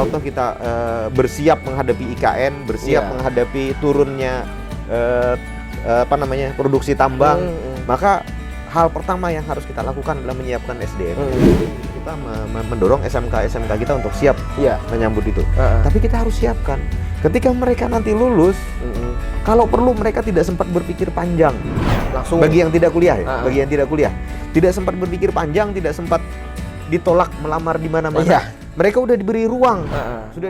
kalau toh kita bersiap menghadapi IKN, bersiap menghadapi turunnya produksi tambang, maka hal pertama yang harus kita lakukan adalah menyiapkan SDM. Kita mendorong SMK kita untuk siap menyambut itu. Tapi kita harus siapkan ketika mereka nanti lulus, kalau perlu mereka tidak sempat berpikir panjang. Langsung bagi yang tidak kuliah bagi yang tidak kuliah, tidak sempat berpikir panjang, tidak sempat ditolak melamar di mana-mana. Mereka udah diberi ruang. Sudah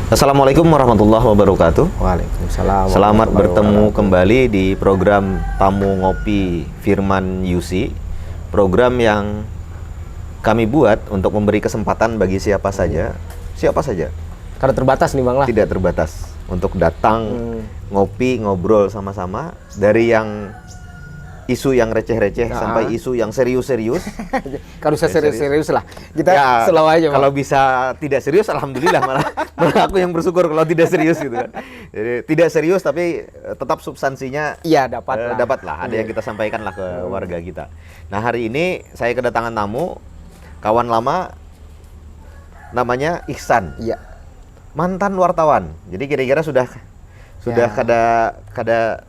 Assalamualaikum warahmatullahi wabarakatuh. Waalaikumsalam. Selamat bertemu kembali di program Tamu Ngopi Firman Yusi. Program yang kami buat untuk memberi kesempatan bagi siapa saja. Karena terbatas nih Bang lah. Tidak terbatas untuk datang ngopi, ngobrol sama-sama dari yang isu yang receh-receh sampai isu yang serius-serius. Kalau bisa serius-serius lah. Kita selalu aja Bang. Kalau bisa tidak serius, alhamdulillah malah aku yang bersyukur kalau tidak serius gitu kan. Jadi tidak serius tapi tetap substansinya dapat lah. Ada yang kita sampaikan lah ke warga kita. Nah, hari ini saya kedatangan tamu kawan lama namanya Ihsan. Iya. Mantan wartawan. Jadi kira-kira sudah kada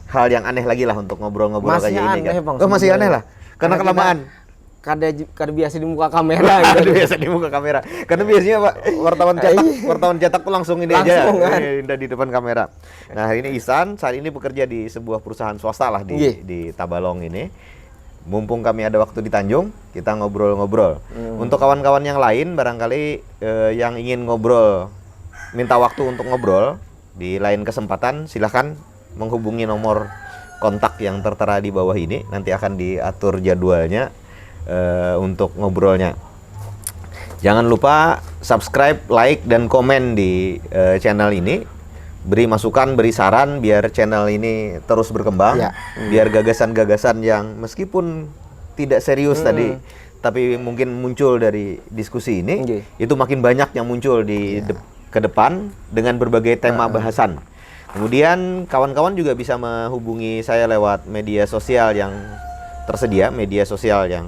hal yang aneh lagi lah untuk ngobrol-ngobrol kayak ini kan. Bang, masih aneh lah. Karena kelamaan. Kada biasa di muka kamera gitu. Kada biasa di muka kamera. Karena biasanya Pak wartawan cetak tuh langsung ini aja. Udah di depan kamera. Nah, hari ini Ihsan saat ini bekerja di sebuah perusahaan swasta lah di Tabalong ini. Mumpung kami ada waktu di Tanjung, kita ngobrol-ngobrol. Untuk kawan-kawan yang lain barangkali yang ingin ngobrol, minta waktu untuk ngobrol di lain kesempatan, silahkan menghubungi nomor kontak yang tertera di bawah ini. Nanti akan diatur jadwalnya untuk ngobrolnya. Jangan lupa subscribe, like, dan komen di channel ini. Beri masukan, beri saran biar channel ini terus berkembang. Biar gagasan-gagasan yang meskipun tidak serius tadi, tapi mungkin muncul dari diskusi ini, itu makin banyak yang muncul ke depan dengan berbagai tema bahasan. Kemudian kawan-kawan juga bisa menghubungi saya lewat media sosial yang tersedia, media sosial yang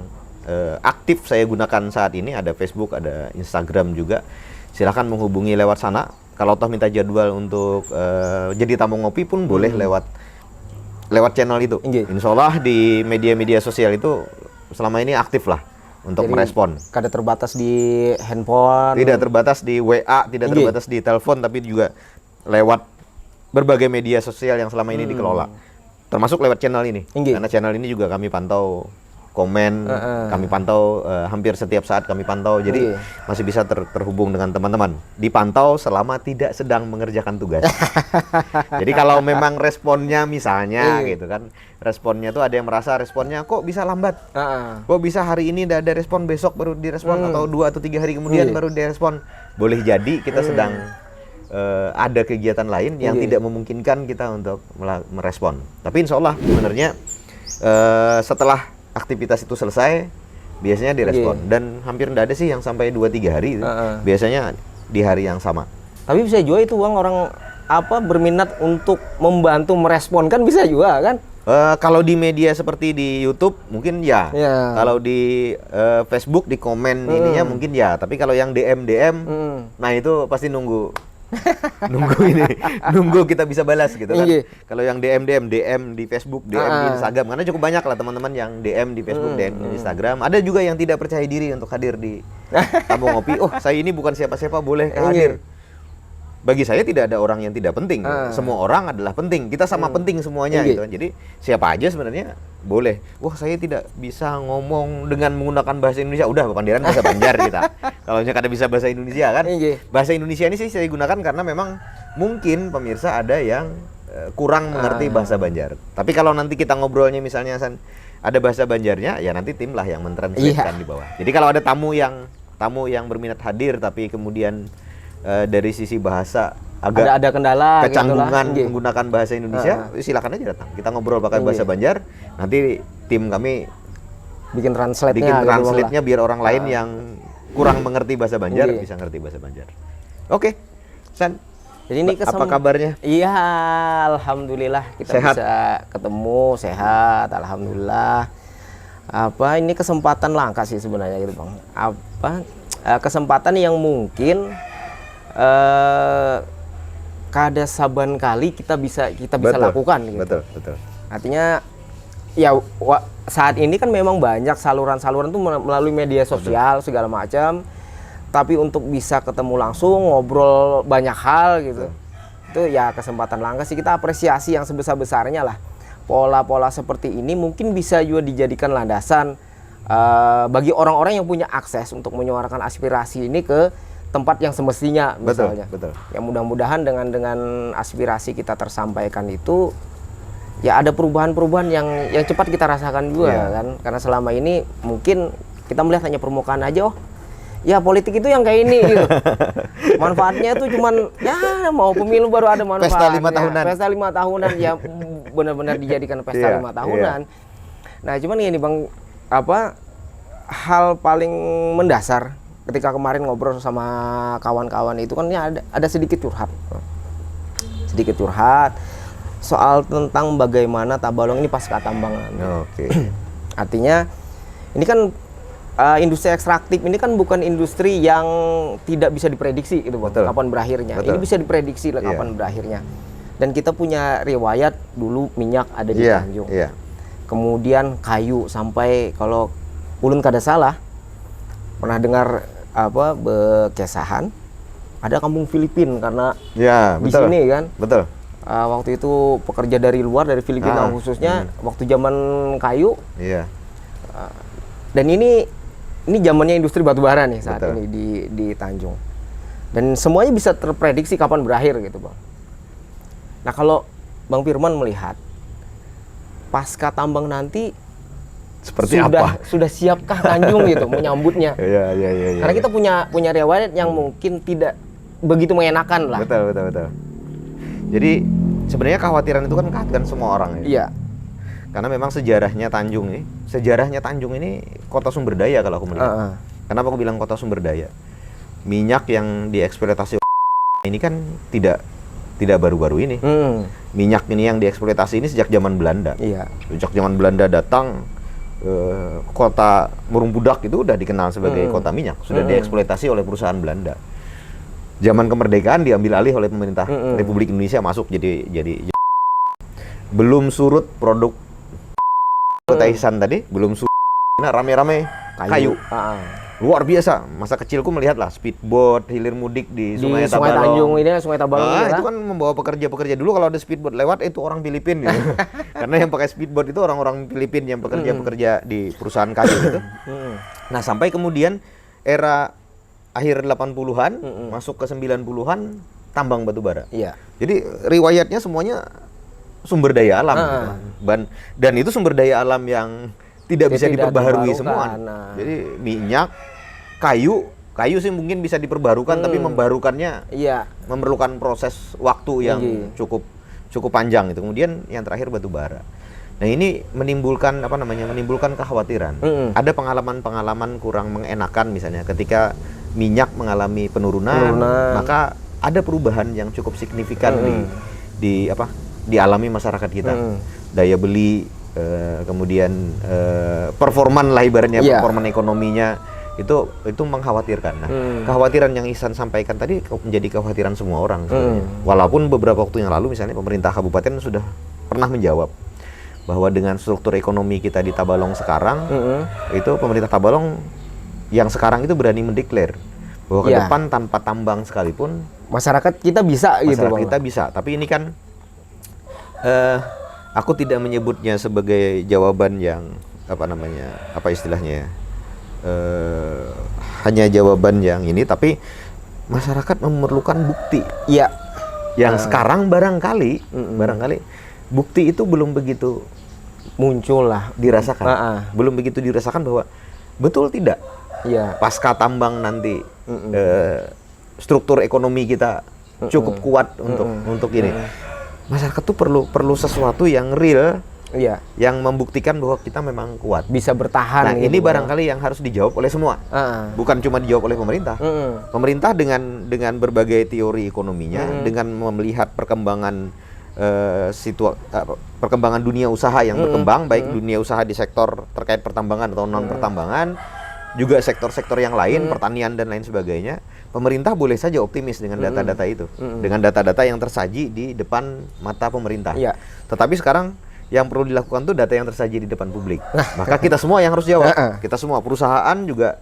aktif saya gunakan saat ini. Ada Facebook, ada Instagram juga. Silahkan menghubungi lewat sana. Kalau toh minta jadwal untuk jadi tamu ngopi pun boleh lewat channel itu. Insya Allah di media-media sosial itu selama ini aktif lah untuk merespon. Kada terbatas di handphone. Tidak terbatas di WA, tidak terbatas di telepon, tapi juga lewat berbagai media sosial yang selama ini dikelola. Termasuk lewat channel ini. Karena channel ini juga kami pantau komen, kami pantau hampir setiap saat kami pantau, jadi masih bisa terhubung dengan teman-teman. Dipantau selama tidak sedang mengerjakan tugas. Jadi kalau memang responnya misalnya gitu kan, responnya tuh ada yang merasa responnya kok bisa lambat, kok bisa hari ini udah ada respon, besok baru direspon, atau 2 atau 3 hari kemudian baru direspon. Boleh jadi kita sedang ada kegiatan lain yang tidak memungkinkan kita untuk merespon. Tapi insya Allah sebenarnya setelah aktivitas itu selesai biasanya direspon, dan hampir tidak ada sih yang sampai 2-3 hari biasanya di hari yang sama. Tapi bisa juga itu Bang, orang berminat untuk membantu merespon kan, bisa juga kan? Kalau di media seperti di YouTube mungkin kalau di Facebook di komen ininya mungkin tapi kalau yang DM nah itu pasti nunggu kita bisa balas gitu kan. Kalau yang DM di Facebook, DM di Instagram, karena cukup banyak lah teman-teman yang DM di Facebook, DM di Instagram. Ada juga yang tidak percaya diri untuk hadir di Tamu Ngopi. Oh, saya ini bukan siapa-siapa, boleh hadir? Bagi saya tidak ada orang yang tidak penting. Semua orang adalah penting. Kita sama penting semuanya gitu. Jadi siapa aja sebenarnya boleh. Wah, saya tidak bisa ngomong dengan menggunakan bahasa Indonesia. Udah, pandiran bahasa Banjar kita. Kalau misalnya kada bisa bahasa Indonesia kan. Bahasa Indonesia ini sih saya gunakan karena memang mungkin pemirsa ada yang kurang mengerti bahasa Banjar. Tapi kalau nanti kita ngobrolnya misalnya ada bahasa Banjarnya, ya nanti tim lah yang mentranslatekan di bawah. Jadi kalau ada tamu yang berminat hadir tapi kemudian dari sisi bahasa agak ada kendala, kecanggungan menggunakan bahasa Indonesia, silakan aja datang. Kita ngobrol pakai bahasa Banjar. Nanti tim kami bikin translate-nya biar orang lain yang kurang mengerti bahasa Banjar bisa ngerti bahasa Banjar. Oke, San. Jadi ini apa kabarnya? Iya, alhamdulillah kita Sehat? bisa ketemu, sehat, alhamdulillah. Ini kesempatan langka sih sebenarnya gitu Bang. Kesempatan yang mungkin kada saban kali kita bisa lakukan gitu. Betul. Artinya ya saat ini kan memang banyak saluran-saluran tuh melalui media sosial segala macam. Tapi untuk bisa ketemu langsung, ngobrol banyak hal gitu, itu ya kesempatan langka sih. Kita apresiasi yang sebesar-besarnya lah. Pola-pola seperti ini mungkin bisa juga dijadikan landasan bagi orang-orang yang punya akses untuk menyuarakan aspirasi ini ke tempat yang semestinya misalnya. Betul. Ya mudah-mudahan dengan aspirasi kita tersampaikan itu, ya ada perubahan-perubahan yang cepat kita rasakan juga kan. Karena selama ini mungkin kita melihat hanya permukaan aja, ya politik itu yang kayak ini gitu. Manfaatnya tuh cuman ya mau pemilu baru ada manfaatnya. Pesta 5 tahunan ya benar-benar dijadikan pesta 5 tahunan. Nah, cuman ini Bang, hal paling mendasar ketika kemarin ngobrol sama kawan-kawan itu kan ya ada sedikit curhat. Sedikit curhat soal tentang bagaimana Tabalong ini pasca tambangan. Oke. Artinya ini kan industri ekstraktif ini kan bukan industri yang tidak bisa diprediksi gitu Bang, kapan berakhirnya. Ini bisa diprediksi kapan berakhirnya. Dan kita punya riwayat dulu minyak ada di Tanjung. Kemudian kayu sampai kalau ulun kada salah pernah dengar Bekesahan ada kampung Filipin karena di sini kan. Betul. Waktu itu pekerja dari luar dari Filipina khususnya waktu zaman kayu. Iya. Dan ini zamannya industri batubara nih saat ini di Tanjung. Dan semuanya bisa terprediksi kapan berakhir gitu Bang. Nah kalau Bang Firman melihat pasca tambang nanti seperti apa? Sudah siapkah Tanjung gitu menyambutnya? Iya. Karena kita punya riwayat yang mungkin tidak begitu mengenakan lah. Betul. Jadi sebenarnya kekhawatiran itu kan kehadiran semua orang ya. Iya. Karena memang sejarahnya Tanjung ini kota sumber daya kalau aku melihat. Kenapa aku bilang kota sumber daya? Minyak yang dieksploitasi ini kan tidak baru-baru ini. Minyak ini yang dieksploitasi ini sejak zaman Belanda. Iya. Sejak zaman Belanda datang, kota Murung Budak itu udah dikenal sebagai kota minyak, sudah dieksploitasi oleh perusahaan Belanda. Zaman kemerdekaan diambil alih oleh pemerintah Republik Indonesia, masuk jadi belum surut produk Taisan tadi, belum surut, rame-rame kayu. Luar biasa. Masa kecilku melihat lah speedboat hilir mudik di Sungai Tabalong. Sungai Tabalong. Itu kan membawa pekerja-pekerja. Dulu kalau ada speedboat lewat itu orang Filipina gitu. Karena yang pakai speedboat itu orang-orang Filipina yang pekerja-pekerja di perusahaan kayu gitu. Nah, sampai kemudian era akhir 80-an masuk ke 90-an tambang batubara. Iya. Jadi riwayatnya semuanya sumber daya alam gitu. Dan itu sumber daya alam yang tidak bisa diperbaharui semua. Jadi minyak, kayu sih mungkin bisa diperbarukan, tapi membarukannya memerlukan proses waktu yang cukup panjang itu. Kemudian yang terakhir batu bara. Nah, ini menimbulkan kekhawatiran. Ada pengalaman kurang mengenakan misalnya ketika minyak mengalami penurunan. Maka ada perubahan yang cukup signifikan dialami masyarakat kita. Daya beli, kemudian performan lah ibaratnya, performan ekonominya itu mengkhawatirkan. Nah, kekhawatiran yang Ihsan sampaikan tadi menjadi kekhawatiran semua orang. Walaupun beberapa waktu yang lalu misalnya pemerintah kabupaten sudah pernah menjawab bahwa dengan struktur ekonomi kita di Tabalong sekarang, itu pemerintah Tabalong yang sekarang itu berani mendeklar bahwa ke depan tanpa tambang sekalipun masyarakat kita bisa gitu. Masyarakat kita bisa, tapi ini kan aku tidak menyebutnya sebagai jawaban yang hanya jawaban yang ini, tapi masyarakat memerlukan bukti. Iya. Yang sekarang barangkali bukti itu belum begitu muncul lah, dirasakan. Belum begitu dirasakan bahwa betul tidak. Iya. Pasca tambang nanti struktur ekonomi kita cukup kuat untuk ini. Masyarakat tuh perlu sesuatu yang real yang membuktikan bahwa kita memang kuat, bisa bertahan. Nah ini barangkali yang harus dijawab oleh semua, bukan cuma dijawab oleh pemerintah. Pemerintah dengan berbagai teori ekonominya, dengan melihat perkembangan perkembangan dunia usaha yang berkembang, baik dunia usaha di sektor terkait pertambangan atau non pertambangan, juga sektor-sektor yang lain, pertanian dan lain sebagainya. Pemerintah boleh saja optimis dengan data-data itu, dengan data-data yang tersaji di depan mata pemerintah. Tetapi sekarang yang perlu dilakukan tuh data yang tersaji di depan publik. Maka kita semua yang harus jawab. Kita semua, perusahaan juga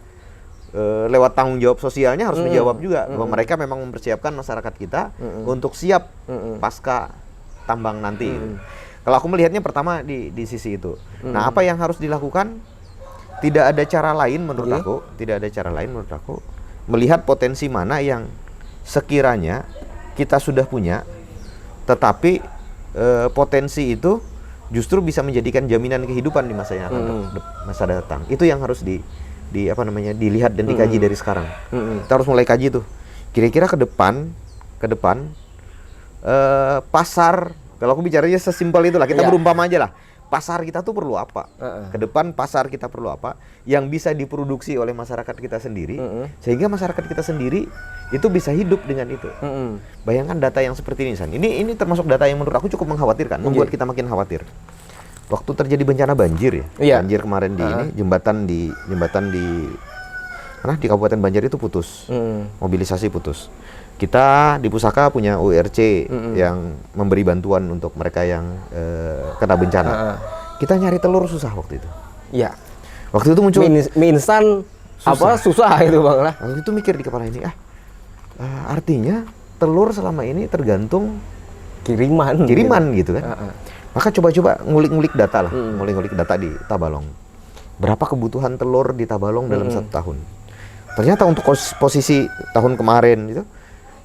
lewat tanggung jawab sosialnya harus menjawab juga bahwa mereka memang mempersiapkan masyarakat kita untuk siap pasca tambang nanti. Kalau aku melihatnya pertama di sisi itu. Nah, apa yang harus dilakukan? Tidak ada cara lain menurut aku, melihat potensi mana yang sekiranya kita sudah punya, tetapi potensi itu justru bisa menjadikan jaminan kehidupan di masa yang akan masa datang. Itu yang harus dilihat dan dikaji dari sekarang. Kita harus mulai kaji tuh. Kira-kira ke depan pasar, kalau aku bicaranya sesimpel itulah, kita berumpama aja lah. Pasar kita tuh perlu apa? Ke depan pasar kita perlu apa yang bisa diproduksi oleh masyarakat kita sendiri, sehingga masyarakat kita sendiri itu bisa hidup dengan itu. Bayangkan data yang seperti ini, San. Ini termasuk data yang menurut aku cukup mengkhawatirkan, membuat kita makin khawatir. Waktu terjadi bencana banjir banjir kemarin di ini, jembatan di Kabupaten Banjar itu putus, mobilisasi putus. Kita di Pusaka punya URC yang memberi bantuan untuk mereka yang kena bencana. Kita nyari telur susah waktu itu. Iya. Waktu itu muncul mie instan susah itu Bang lah. Waktu itu mikir di kepala ini, artinya telur selama ini tergantung kiriman gitu kan. Maka coba-coba ngulik-ngulik data lah, ngulik-ngulik data di Tabalong. Berapa kebutuhan telur di Tabalong dalam 1 tahun? Ternyata untuk posisi tahun kemarin itu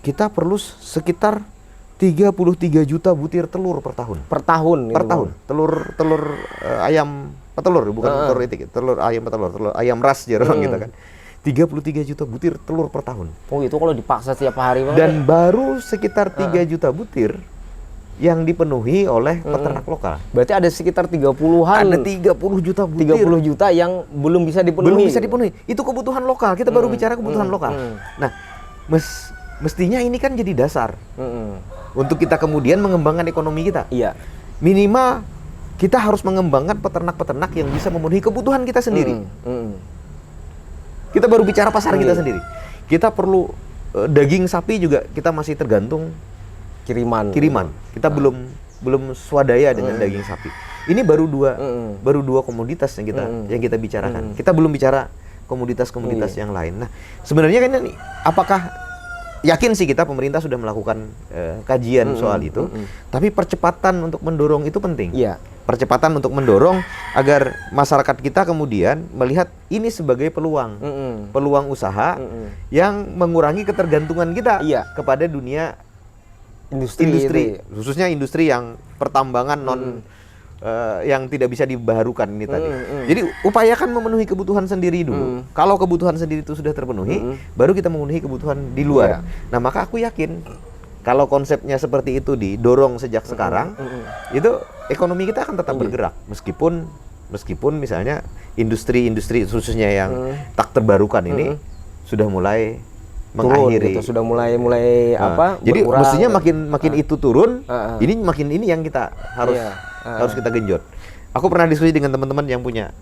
kita perlu sekitar 33 juta butir telur per tahun. Per tahun. Telur ayam petelur, bukan telur itik, telur ayam petelur, telur ayam ras jarang gitu kan. 33 juta butir telur per tahun. Oh, itu kalau dipaksa setiap hari Bang. Dan baru sekitar 3 juta butir yang dipenuhi oleh peternak lokal. Berarti ada sekitar 30-an. Ada 30 juta butir. 30 juta yang belum bisa dipenuhi. Itu kebutuhan lokal. Kita baru bicara kebutuhan lokal. Nah, mestinya ini kan jadi dasar untuk kita kemudian mengembangkan ekonomi kita. Iya. Minimal kita harus mengembangkan peternak-peternak yang bisa memenuhi kebutuhan kita sendiri. Kita baru bicara pasar kita sendiri. Kita perlu daging sapi juga, kita masih tergantung kiriman. Kita belum swadaya dengan daging sapi. Ini baru dua komoditas yang kita bicarakan. Kita belum bicara komoditas-komoditas yang lain. Nah, sebenarnya kan ini apakah yakin sih kita pemerintah sudah melakukan kajian soal itu, tapi percepatan untuk mendorong itu penting. Iya. Percepatan untuk mendorong agar masyarakat kita kemudian melihat ini sebagai peluang usaha yang mengurangi ketergantungan kita kepada dunia industri, khususnya industri yang pertambangan yang tidak bisa dibaharukan ini tadi. Jadi upayakan memenuhi kebutuhan sendiri dulu. Kalau kebutuhan sendiri itu sudah terpenuhi, baru kita memenuhi kebutuhan di luar. Nah, maka aku yakin kalau konsepnya seperti itu didorong sejak sekarang, itu ekonomi kita akan tetap bergerak meskipun misalnya industri-industri khususnya yang tak terbarukan ini sudah mulai mengakhiri, gitu. Sudah mulai jadi berkurang. mestinya makin itu turun, ini yang kita harus kita genjot. Aku pernah diskusi dengan teman-teman yang punya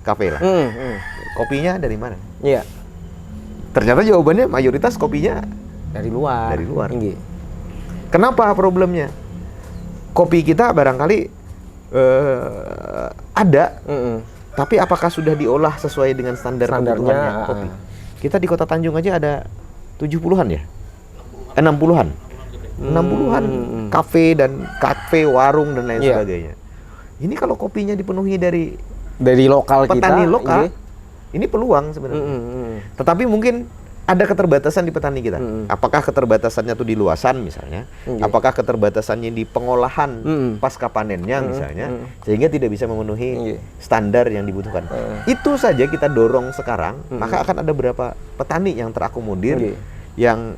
kafe lah. Kopinya dari mana? Iya. Ternyata jawabannya mayoritas kopinya dari luar. Kenapa problemnya? Kopi kita barangkali ada, tapi apakah sudah diolah sesuai dengan standarnya kopi? Kita di Kota Tanjung aja ada 70-an ya? 60-an. 60-an kafe, warung dan lain sebagainya. Ini kalau kopinya dipenuhi dari lokal petani lokal, ini peluang sebenarnya. Tetapi mungkin ada keterbatasan di petani kita. Apakah keterbatasannya tuh di luasan misalnya? Apakah keterbatasannya di pengolahan pasca panennya misalnya? Sehingga tidak bisa memenuhi standar yang dibutuhkan. Itu saja kita dorong sekarang, maka akan ada beberapa petani yang terakomodir, yang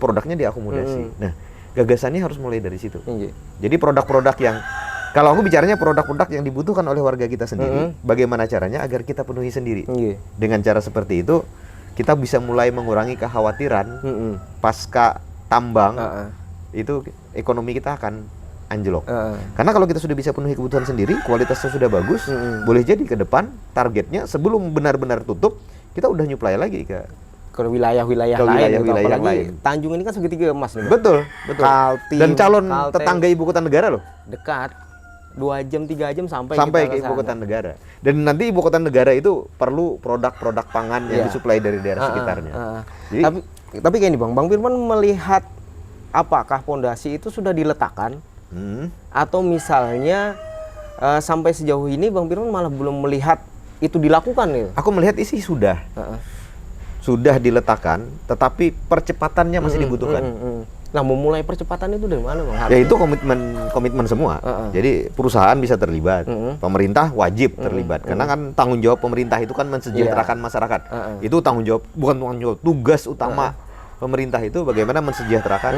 produknya diakomodasi. Nah, gagasannya harus mulai dari situ. Jadi produk-produk yang Kalau aku bicaranya produk-produk yang dibutuhkan oleh warga kita sendiri, bagaimana caranya agar kita penuhi sendiri. Dengan cara seperti itu, kita bisa mulai mengurangi kekhawatiran pasca tambang, itu ekonomi kita akan anjlok. Karena kalau kita sudah bisa penuhi kebutuhan sendiri, kualitasnya sudah bagus, boleh jadi ke depan targetnya sebelum benar-benar tutup, kita udah nyuplai lagi ke wilayah-wilayah lain. Tanjung ini kan segitiga emas nih. Betul. Kaltim, dan calon tetangga ibu kota negara loh. Dekat. 2 jam 3 jam sampai ke ibu kota negara. Dan nanti ibu kota negara itu perlu produk-produk pangan yang disuplai dari daerah sekitarnya. Jadi, tapi kayak ini Bang Firman melihat apakah pondasi itu sudah diletakkan atau misalnya sampai sejauh ini Bang Firman malah belum melihat itu dilakukan gitu. Aku melihat isi sudah. Sudah diletakkan, tetapi percepatannya masih dibutuhkan. Nah, memulai percepatan itu dari mana, Bang? Ya itu komitmen semua. Jadi perusahaan bisa terlibat, pemerintah wajib terlibat. Karena kan tanggung jawab pemerintah itu kan mensejahterakan masyarakat. Itu bukan tanggung jawab, tugas utama pemerintah itu bagaimana mensejahterakan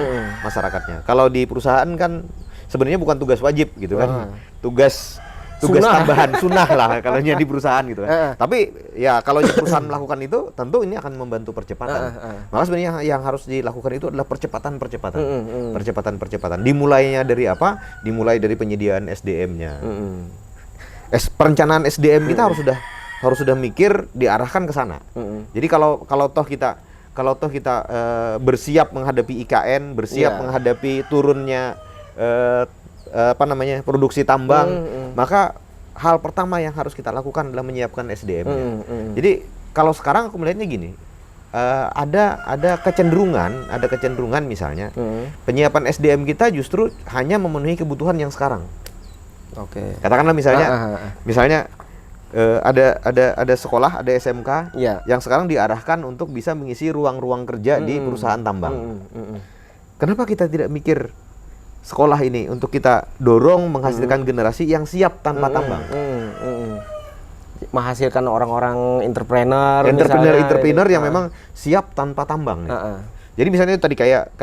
masyarakatnya. Kalau di perusahaan kan sebenarnya bukan tugas wajib gitu kan, tugas tambahan, sunnah lah kalau di perusahaan gitu kan. Tapi ya kalau perusahaan melakukan itu tentu ini akan membantu percepatan. Maka sebenarnya yang harus dilakukan itu adalah percepatan. Dimulainya dari apa? Dimulai dari penyediaan SDM-nya. Perencanaan SDM kita harus sudah mikir diarahkan ke sana. Jadi kalau toh kita bersiap menghadapi IKN, bersiap menghadapi turunnya produksi tambang, maka hal pertama yang harus kita lakukan adalah menyiapkan SDM-nya. Jadi kalau sekarang aku melihatnya gini, ada kecenderungan misalnya penyiapan SDM kita justru hanya memenuhi kebutuhan yang sekarang. Katakanlah misalnya ada sekolah, ada SMK yang sekarang diarahkan untuk bisa mengisi ruang-ruang kerja di perusahaan tambang. Kenapa kita tidak mikir sekolah ini untuk kita dorong menghasilkan generasi yang siap tanpa tambang? Menghasilkan orang-orang entrepreneur yang memang siap tanpa tambang. Jadi misalnya tadi kayak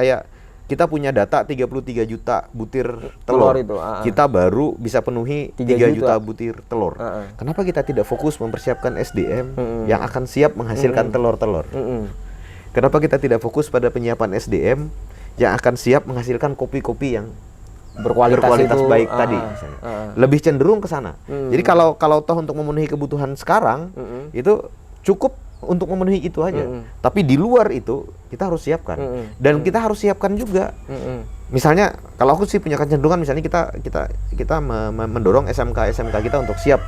kita punya data 33 juta butir telur itu, kita baru bisa penuhi 3 juta butir telur. Kenapa kita tidak fokus mempersiapkan SDM yang akan siap menghasilkan telur-telur? Kenapa kita tidak fokus pada penyiapan SDM yang akan siap menghasilkan kopi-kopi yang berkualitas baik tadi misalnya. Lebih cenderung ke sana. Jadi kalau toh untuk memenuhi kebutuhan sekarang itu cukup untuk memenuhi itu aja. Tapi di luar itu kita harus siapkan. Dan kita harus siapkan juga. Misalnya kalau aku sih punya kecenderungan misalnya kita mendorong SMK kita untuk siap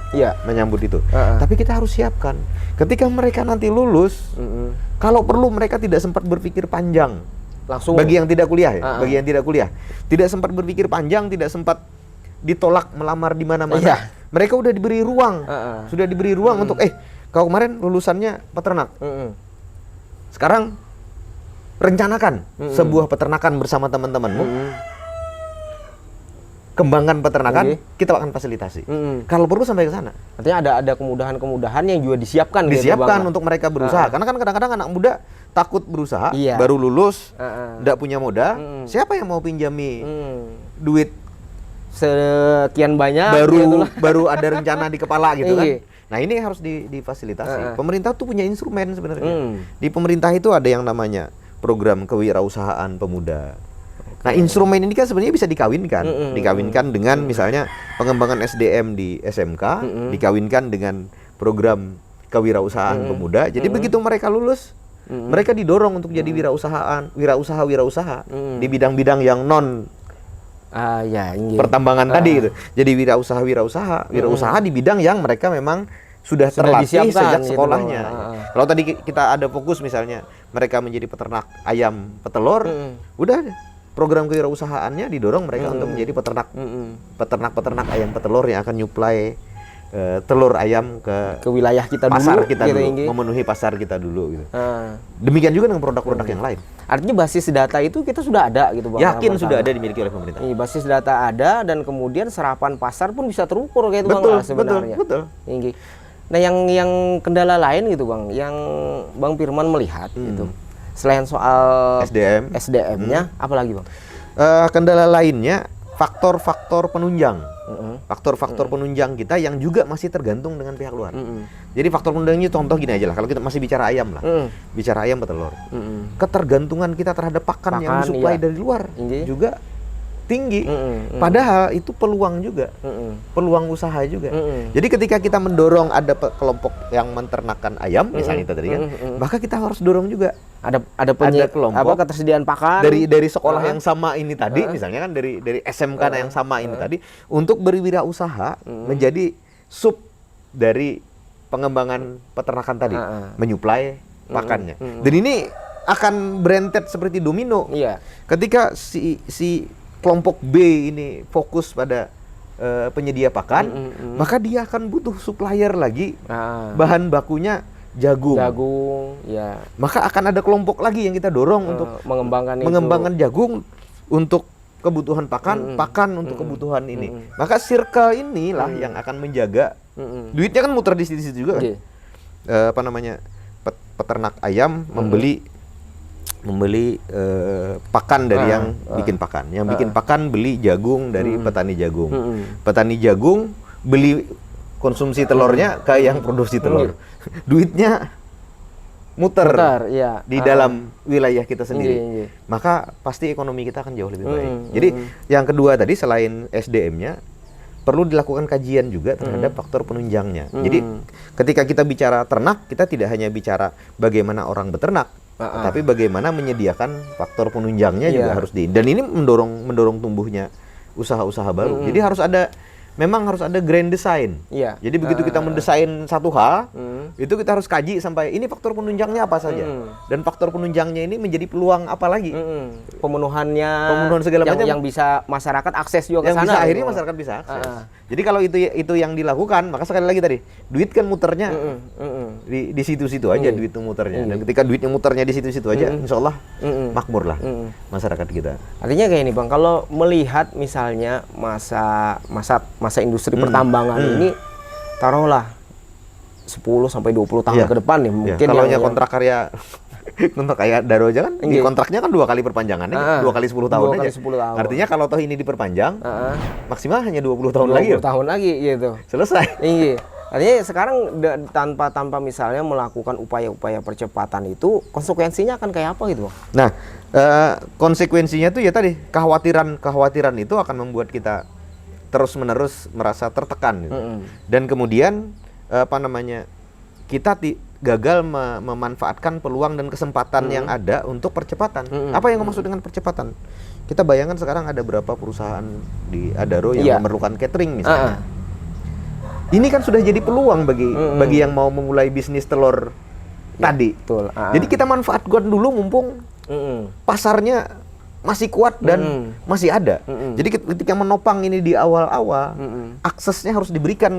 menyambut itu. Tapi kita harus siapkan. Ketika mereka nanti lulus, kalau perlu mereka tidak sempat berpikir panjang. Langsung bagi yang tidak kuliah bagi yang tidak kuliah tidak sempat berpikir panjang, tidak sempat ditolak melamar di mana-mana. Mereka udah diberi ruang, sudah diberi ruang untuk kau kemarin lulusannya peternak. Sekarang rencanakan sebuah peternakan bersama teman-temanmu. Kembangkan peternakan, kita akan fasilitasi. Kalau perlu sampai ke sana. Artinya ada kemudahan-kemudahan yang juga disiapkan untuk mereka berusaha. Karena kan kadang-kadang anak muda takut berusaha, baru lulus, nggak punya modal. Siapa yang mau pinjami duit sekian banyak? Baru ada rencana di kepala gitu kan. Nah ini harus difasilitasi. Pemerintah tuh punya instrumen sebenarnya. Di pemerintah itu ada yang namanya program kewirausahaan pemuda. Nah instrumen ini kan sebenarnya bisa dikawinkan dengan misalnya pengembangan SDM di SMK, dikawinkan dengan program kewirausahaan pemuda. Jadi begitu mereka lulus, mereka didorong untuk jadi wirausaha di bidang-bidang yang non pertambangan tadi gitu. Jadi wirausaha di bidang yang mereka memang sudah terlatih sejak sekolahnya. Kalau tadi kita ada fokus misalnya mereka menjadi peternak ayam petelur, udah program kewirausahaannya didorong mereka untuk menjadi peternak ayam petelur yang akan nyuplai telur ayam ke wilayah kita pasar dulu, kita dulu, memenuhi pasar kita dulu gitu. Demikian juga dengan produk-produk yang lain. Artinya basis data itu kita sudah ada gitu Bang. Yakin sudah ada dimiliki oleh pemerintah. Basis data ada dan kemudian serapan pasar pun bisa terukur kayak itu Bang sebenarnya. Betul. Nah yang kendala lain gitu Bang, yang Bang Firman melihat gitu. Selain soal SDM-nya, apalagi Bang? Kendala lainnya faktor-faktor penunjang. Faktor-faktor penunjang kita yang juga masih tergantung dengan pihak luar. Jadi faktor penunjangnya contoh gini aja lah, kalau kita masih bicara ayam lah, bicara ayam petelur, ketergantungan kita terhadap pakan yang disuplai dari luar juga tinggi. Padahal itu peluang juga, peluang usaha juga. Jadi ketika kita mendorong ada kelompok yang menternakan ayam, misalnya itu tadi kan, maka kita harus dorong juga ada kelompok ketersediaan pakan dari sekolah yang sama ini tadi, misalnya kan dari SMK yang sama ini tadi, untuk berwirausaha menjadi sub dari pengembangan peternakan tadi, menyuplai pakannya. Dan ini akan berentet seperti domino. Ketika si kelompok B ini fokus pada penyedia pakan, maka dia akan butuh supplier lagi, bahan bakunya jagung, ya. Maka akan ada kelompok lagi yang kita dorong untuk mengembangkan jagung untuk kebutuhan pakan untuk kebutuhan ini. Maka circle inilah yang akan menjaga duitnya kan muter di situ juga kan. Peternak ayam membeli pakan dari yang bikin pakan. Yang bikin pakan beli jagung dari petani jagung. Petani jagung beli konsumsi telurnya ke yang produksi telur. Duitnya muter di dalam wilayah kita sendiri. Maka pasti ekonomi kita akan jauh lebih baik. Jadi yang kedua tadi selain SDM-nya perlu dilakukan kajian juga terhadap faktor penunjangnya. Jadi ketika kita bicara ternak, kita tidak hanya bicara bagaimana orang beternak, tapi bagaimana menyediakan faktor penunjangnya juga harus dan ini mendorong tumbuhnya usaha-usaha baru. Jadi memang harus ada grand design. Jadi begitu kita mendesain satu hal, itu kita harus kaji sampai ini faktor penunjangnya apa saja. Dan faktor penunjangnya ini menjadi peluang apa lagi? Pemenuhan segala macam yang bisa masyarakat akses juga ke sana. Yang bisa akhirnya masyarakat bisa akses. Jadi kalau itu yang dilakukan, maka sekali lagi tadi, duit kan muternya di situ-situ aja duit itu muternya. Dan ketika duitnya muternya di situ-situ aja, insya Allah makmur lah masyarakat kita. Artinya kayak ini Bang, kalau melihat misalnya masa industri pertambangan ini, taruhlah 10 sampai 20 tahun ke depan nih mungkin. Kalau kontrak karya untuk kayak Daro aja kan, di kontraknya kan 2 kali perpanjangannya, 2 kali 10 tahun aja. Artinya kalau toh ini diperpanjang, maksimal hanya 20 tahun lagi. 20 tahun lagi gitu. Selesai. Artinya sekarang tanpa misalnya melakukan upaya-upaya percepatan itu, konsekuensinya akan kayak apa gitu? Nah, konsekuensinya tuh ya tadi, kekhawatiran itu akan membuat kita terus-menerus merasa tertekan gitu. Dan kemudian kita gagal memanfaatkan peluang dan kesempatan yang ada untuk percepatan. Apa yang maksud dengan percepatan? Kita bayangkan sekarang ada berapa perusahaan di Adaro yang memerlukan catering misalnya. Ini kan sudah jadi peluang bagi yang mau memulai bisnis telur tadi. Betul. Jadi kita manfaatkan dulu mumpung pasarnya masih kuat dan masih ada. Jadi ketika menopang ini di awal-awal, aksesnya harus diberikan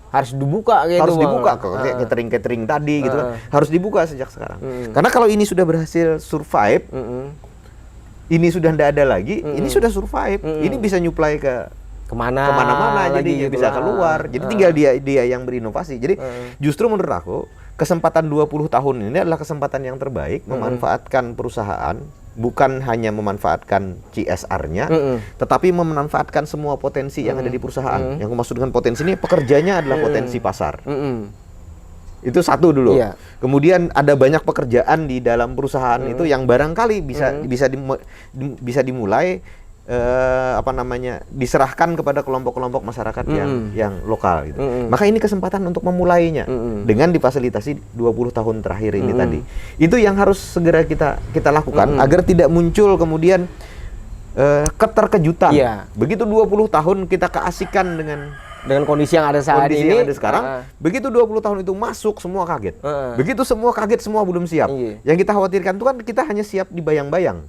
harus dibuka gitu. Harus dibuka kayak catering tadi gitu kan. Harus dibuka sejak sekarang. Karena kalau ini sudah berhasil survive, ini sudah tidak ada lagi, ini sudah survive. Ini bisa nyuplai kemana-mana, jadi bisa keluar. Jadi tinggal dia yang berinovasi. Jadi justru menurut aku kesempatan 20 tahun ini adalah kesempatan yang terbaik memanfaatkan perusahaan, bukan hanya memanfaatkan CSR-nya, tetapi memanfaatkan semua potensi yang ada di perusahaan. Yang aku maksud dengan potensi ini, pekerjanya adalah potensi pasar. Itu satu dulu. Kemudian ada banyak pekerjaan di dalam perusahaan itu yang barangkali bisa dimulai diserahkan kepada kelompok-kelompok masyarakat yang lokal gitu. Maka ini kesempatan untuk memulainya dengan difasilitasi 20 tahun terakhir ini tadi. Itu yang harus segera kita lakukan agar tidak muncul kemudian keterkejutan. Begitu 20 tahun kita keasikan dengan kondisi yang ada saat ini, yang ada sekarang, begitu 20 tahun itu masuk semua kaget. Begitu semua kaget, semua belum siap. Yang kita khawatirkan itu kan kita hanya siap dibayang-bayang.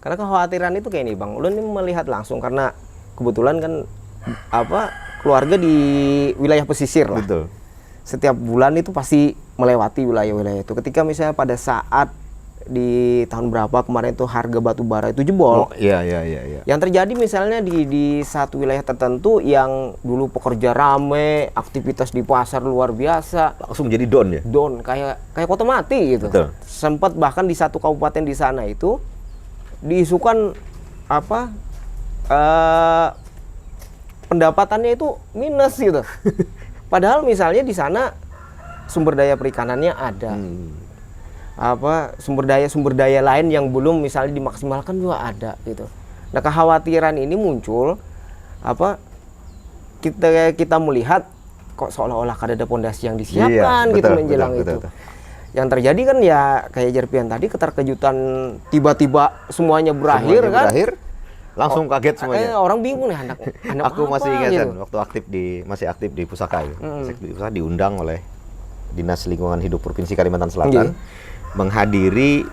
Karena kekhawatiran itu kayak ini Bang, Ulun ini melihat langsung karena kebetulan kan keluarga di wilayah pesisir lah. Betul. Setiap bulan itu pasti melewati wilayah-wilayah itu. Ketika misalnya pada saat di tahun berapa kemarin itu harga batu bara itu jebol. Iya. Yang terjadi misalnya di satu wilayah tertentu yang dulu pekerja rame, aktivitas di pasar luar biasa, langsung jadi down ya. Down kayak kota mati gitu. Betul. Sempat bahkan di satu kabupaten di sana itu diisukan pendapatannya itu minus gitu. Padahal misalnya di sana sumber daya perikanannya ada. Sumber daya lain yang belum misalnya dimaksimalkan juga ada gitu. Nah, kekhawatiran ini muncul kita melihat kok seolah-olah ada pondasi yang disiapkan gitu menjelang itu. Yang terjadi kan ya kayak Jerpian tadi, keterkejutan tiba-tiba semuanya berakhir. Langsung kaget semuanya. Orang bingung nih anak aku apa, masih ingat gitu. kan waktu masih aktif di Pusaka itu. Di Pusaka diundang oleh Dinas Lingkungan Hidup Provinsi Kalimantan Selatan menghadiri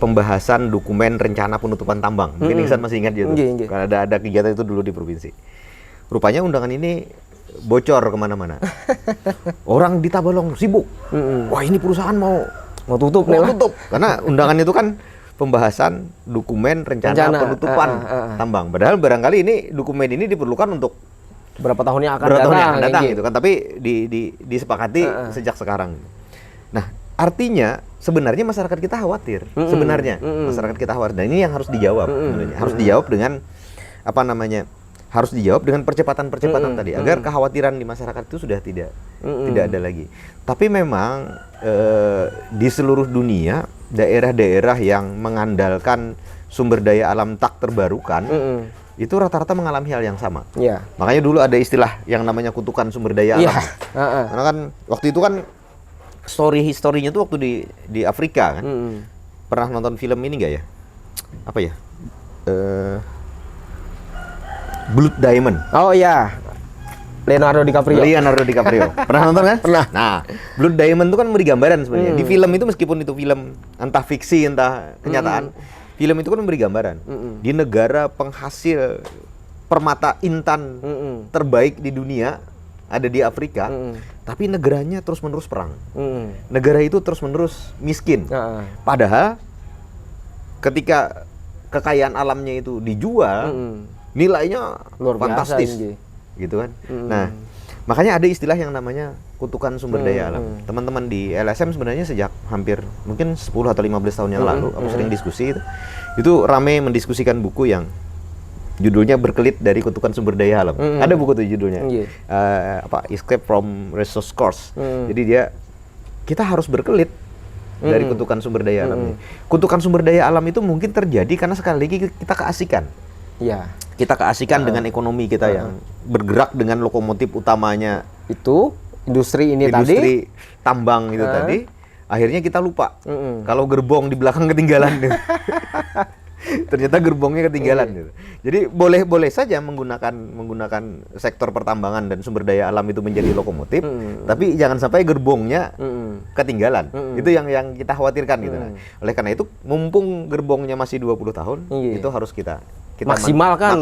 pembahasan dokumen rencana penutupan tambang. Mungkin Ihsan masih ingat gitu. Karena ada kegiatan itu dulu di provinsi. Rupanya undangan ini bocor kemana-mana. Orang di Tabalong sibuk. Wah, ini perusahaan mau tutup karena undangan itu kan pembahasan dokumen rencana penutupan tambang. Padahal barangkali ini dokumen ini diperlukan untuk berapa tahun yang akan datang gitu kan. Tapi disepakati sejak sekarang. Nah, artinya sebenarnya masyarakat kita khawatir. Masyarakat kita khawatir. Dan ini yang harus dijawab. Harus dijawab dengan harus dijawab dengan percepatan tadi agar kekhawatiran di masyarakat itu sudah tidak ada lagi. Tapi memang di seluruh dunia daerah-daerah yang mengandalkan sumber daya alam tak terbarukan itu rata-rata mengalami hal yang sama. Makanya dulu ada istilah yang namanya kutukan sumber daya alam. Karena kan waktu itu kan historinya tuh waktu di Afrika kan. Pernah nonton film ini nggak ya? Apa ya? Blood Diamond. Oh iya. Leonardo DiCaprio. Pernah nonton kan? Pernah. Nah, Blood Diamond itu kan memberi gambaran sebenarnya. Di film itu meskipun itu film entah fiksi entah kenyataan, film itu kan memberi gambaran. Di negara penghasil permata intan terbaik di dunia ada di Afrika, tapi negaranya terus-menerus perang. Negara itu terus-menerus miskin. Padahal ketika kekayaan alamnya itu dijual, nilainya luar fantastis, gitu kan. Nah, makanya ada istilah yang namanya kutukan sumber daya alam. Teman-teman di LSM sebenarnya sejak hampir mungkin 10 atau 15 tahun yang lalu, aku sering diskusi itu rame mendiskusikan buku yang judulnya Berkelit dari Kutukan Sumber Daya Alam. Ada buku itu judulnya, Escape from Resource Curse. Jadi kita harus berkelit dari kutukan sumber daya alam ini. Kutukan sumber daya alam itu mungkin terjadi karena sekali lagi kita keasikan. Kita keasikan dengan ekonomi kita yang bergerak dengan lokomotif utamanya itu industri tambang itu tadi. Akhirnya kita lupa kalau gerbong di belakang ketinggalan. Ternyata gerbongnya ketinggalan gitu. Jadi boleh saja menggunakan sektor pertambangan dan sumber daya alam itu menjadi lokomotif, tapi jangan sampai gerbongnya ketinggalan. Itu yang kita khawatirkan gitu. Nah, oleh karena itu mumpung gerbongnya masih 20 tahun, itu harus kita maksimalkan,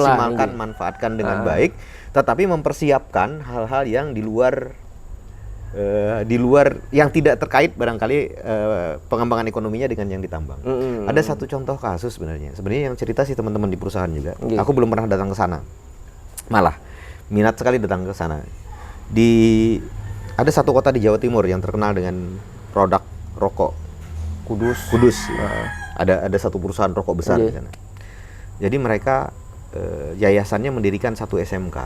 manfaatkan dengan baik, tetapi mempersiapkan hal-hal yang di luar yang tidak terkait barangkali pengembangan ekonominya dengan yang ditambang. Ada satu contoh kasus sebenarnya yang cerita sih teman-teman di perusahaan juga. Aku belum pernah datang ke sana. Malah minat sekali datang ke sana. Ada satu kota di Jawa Timur yang terkenal dengan produk rokok. Kudus. Ada satu perusahaan rokok besar di sana. Jadi mereka yayasannya mendirikan satu SMK.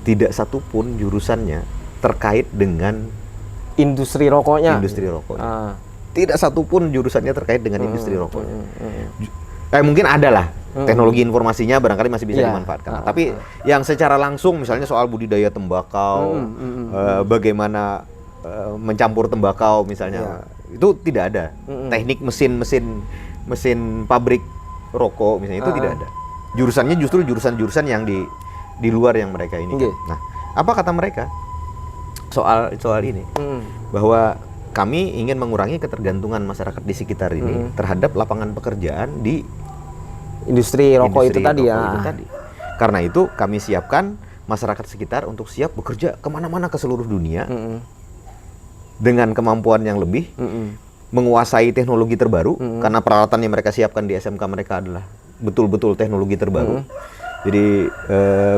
Tidak satu pun jurusannya terkait dengan industri rokoknya. Tidak satu pun jurusannya terkait dengan industri rokoknya. Mungkin ada lah teknologi informasinya barangkali masih bisa dimanfaatkan. Tapi yang secara langsung misalnya soal budidaya tembakau, bagaimana mencampur tembakau misalnya, itu tidak ada. Teknik mesin pabrik rokok misalnya itu tidak ada. Jurusannya justru jurusan yang di luar yang mereka ini. Nah, apa kata mereka soal ini? Bahwa kami ingin mengurangi ketergantungan masyarakat di sekitar ini terhadap lapangan pekerjaan di industri rokok itu tadi. Karena itu kami siapkan masyarakat sekitar untuk siap bekerja kemana-mana ke seluruh dunia dengan kemampuan yang lebih, menguasai teknologi terbaru, karena peralatan yang mereka siapkan di SMK mereka adalah betul-betul teknologi terbaru. Jadi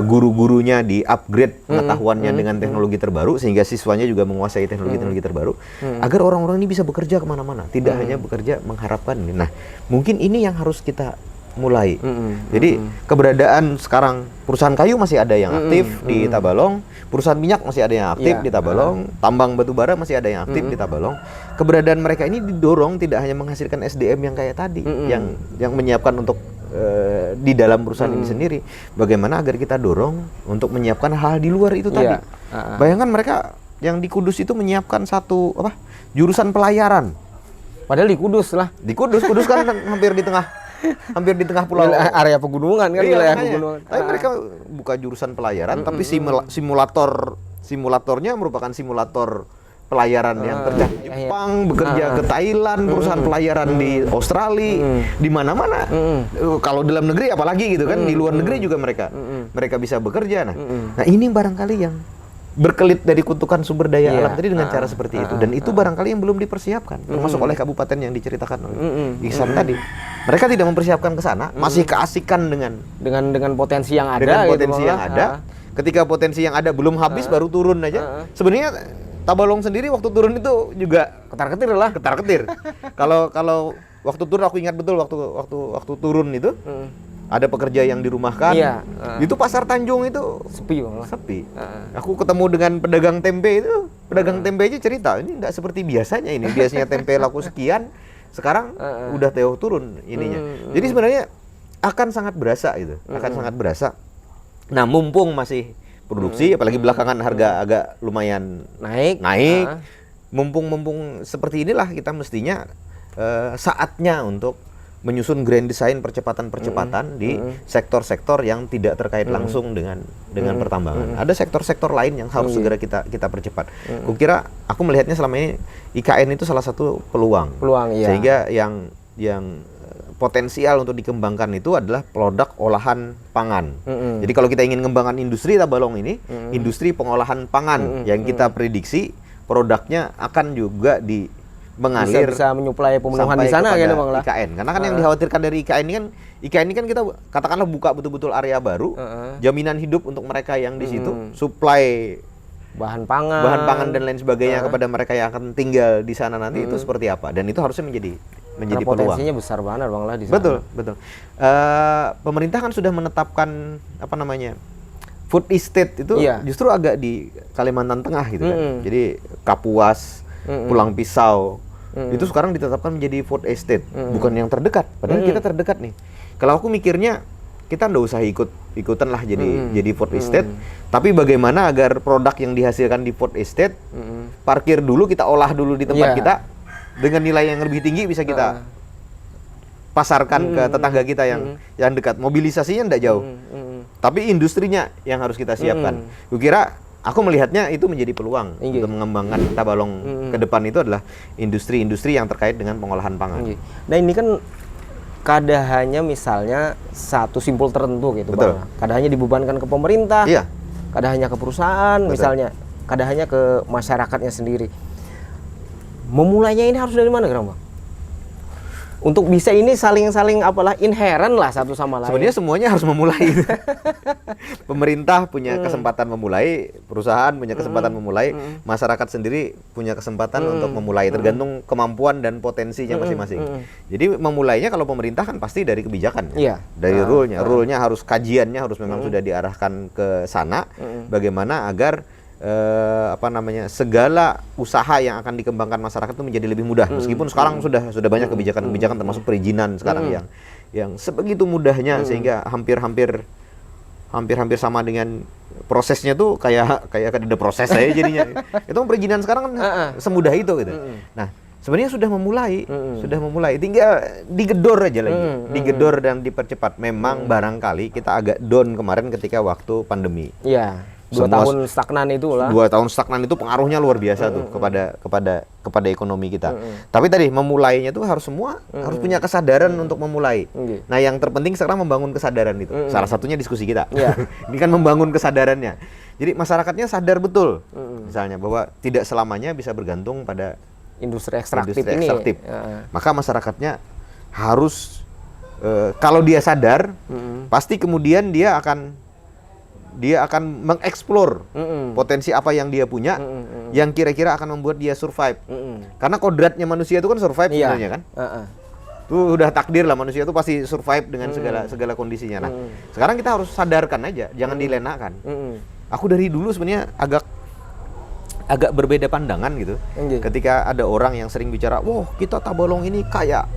guru-gurunya di-upgrade pengetahuannya dengan teknologi terbaru sehingga siswanya juga menguasai teknologi-teknologi terbaru agar orang-orang ini bisa bekerja kemana-mana, tidak hanya bekerja mengharapkan ini. Nah, mungkin ini yang harus kita mulai. Jadi keberadaan sekarang perusahaan kayu masih ada yang aktif di Tabalong, perusahaan minyak masih ada yang aktif di Tabalong, tambang batu bara masih ada yang aktif di Tabalong. Keberadaan mereka ini didorong tidak hanya menghasilkan SDM yang kayak tadi, yang menyiapkan untuk di dalam perusahaan ini sendiri, bagaimana agar kita dorong untuk menyiapkan hal di luar itu tadi. Bayangkan mereka yang di Kudus itu menyiapkan satu jurusan pelayaran. Padahal di Kudus lah. Di Kudus kan hampir di tengah pulau area pegunungan kan, wilayah pegunungan. Tapi mereka buka jurusan pelayaran, tapi simulatornya merupakan simulator pelayaran yang kerja di Jepang, bekerja ke Thailand, perusahaan pelayaran di Australia, di mana-mana. Kalau dalam negeri apalagi gitu kan, di luar negeri juga mereka bisa bekerja. Nah ini barangkali yang berkelit dari kutukan sumber daya alam tadi dengan cara seperti itu, dan itu barangkali yang belum dipersiapkan, termasuk oleh kabupaten yang diceritakan oleh Ihsan tadi. Mereka tidak mempersiapkan ke sana, masih keasikan dengan potensi yang ada. Dengan potensi yang ada. Ketika potensi yang ada belum habis baru turun aja. Sebenarnya Tabalong sendiri waktu turun itu juga ketar-ketir. Kalau waktu turun aku ingat betul waktu turun itu ada pekerja yang dirumahkan. Itu pasar Tanjung itu sepi. Aku ketemu dengan pedagang tempe itu, pedagang tempe aja cerita, ini nggak seperti biasanya ini. Biasanya tempe laku sekian, sekarang udah turun ininya. Jadi sebenarnya akan sangat berasa itu, sangat berasa. Nah, mumpung masih produksi, apalagi belakangan harga agak lumayan naik. Mumpung seperti inilah kita mestinya saatnya untuk menyusun grand design percepatan di sektor-sektor yang tidak terkait langsung dengan pertambangan. Ada sektor-sektor lain yang harus segera kita percepat. Kukira aku melihatnya selama ini IKN itu salah satu peluang. Sehingga yang potensial untuk dikembangkan itu adalah produk olahan pangan. Jadi kalau kita ingin mengembangkan industri Tabalong ini, industri pengolahan pangan yang kita prediksi produknya akan juga mengalir bisa menyuplai pemenuhan di sana kan Bang lah. IKN. Karena kan yang dikhawatirkan dari IKN ini kan kita katakanlah buka betul-betul area baru, jaminan hidup untuk mereka yang di situ, supply bahan pangan dan lain sebagainya kepada mereka yang akan tinggal di sana nanti itu seperti apa, dan itu harusnya menjadi peluang. Potensinya besar banget Bang lah di sana. Betul. Pemerintah kan sudah menetapkan food estate itu justru agak di Kalimantan Tengah gitu kan. Jadi Kapuas, Pulang Pisau itu sekarang ditetapkan menjadi food estate, bukan yang terdekat. Padahal kita terdekat nih. Kalau aku mikirnya kita nggak usah ikutan lah jadi food estate, tapi bagaimana agar produk yang dihasilkan di food estate parkir dulu, kita olah dulu di tempat kita dengan nilai yang lebih tinggi, bisa kita pasarkan ke tetangga kita yang dekat. Mobilisasinya tidak jauh, tapi industrinya yang harus kita siapkan. Kukira aku melihatnya itu menjadi peluang untuk mengembangkan Tabalong ke depan itu adalah industri-industri yang terkait dengan pengolahan pangan. Nah ini kan kada hanya misalnya satu simpul tertentu gitu Bang. Kada hanya dibebankan ke pemerintah, kada hanya ke perusahaan misalnya, kada hanya ke masyarakatnya sendiri. Memulainya ini harus dari mana Bang? Untuk bisa ini saling inheren lah satu sama lain. Sebenarnya semuanya harus memulai. Pemerintah punya kesempatan memulai, perusahaan punya kesempatan memulai, masyarakat sendiri punya kesempatan untuk memulai, tergantung kemampuan dan potensinya masing-masing. Jadi memulainya kalau pemerintah kan pasti dari kebijakan, dari rule-nya harus, kajiannya harus memang sudah diarahkan ke sana, bagaimana agar segala usaha yang akan dikembangkan masyarakat itu menjadi lebih mudah. Meskipun sekarang sudah banyak kebijakan termasuk perizinan sekarang yang sebegitu mudahnya sehingga hampir sama dengan prosesnya tuh kayak ada proses saya jadinya. Itu perizinan sekarang kan semudah itu gitu. Nah, sebenarnya sudah memulai, tinggal digedor aja lagi, digedor dan dipercepat. Memang barangkali kita agak down kemarin ketika waktu pandemi. 2 tahun stagnan itu lah. 2 tahun stagnan itu pengaruhnya luar biasa tuh kepada ekonomi kita. Tapi tadi memulainya tuh harus punya kesadaran untuk memulai. Nah, yang terpenting sekarang membangun kesadaran itu. Salah satunya diskusi kita. Ini kan membangun kesadarannya. Jadi masyarakatnya sadar betul, misalnya bahwa tidak selamanya bisa bergantung pada industri ekstraktif ini. Maka masyarakatnya harus kalau dia sadar, pasti kemudian dia akan mengeksplor potensi apa yang dia punya, yang kira-kira akan membuat dia survive. Karena kodratnya manusia itu kan survive sebenarnya kan. Itu udah takdir lah, manusia tuh pasti survive dengan segala kondisinya. Nah, sekarang kita harus sadarkan aja, jangan dilenakan. Aku dari dulu sebenarnya agak berbeda pandangan gitu. Ketika ada orang yang sering bicara, "Wah, kita Tabalong ini kaya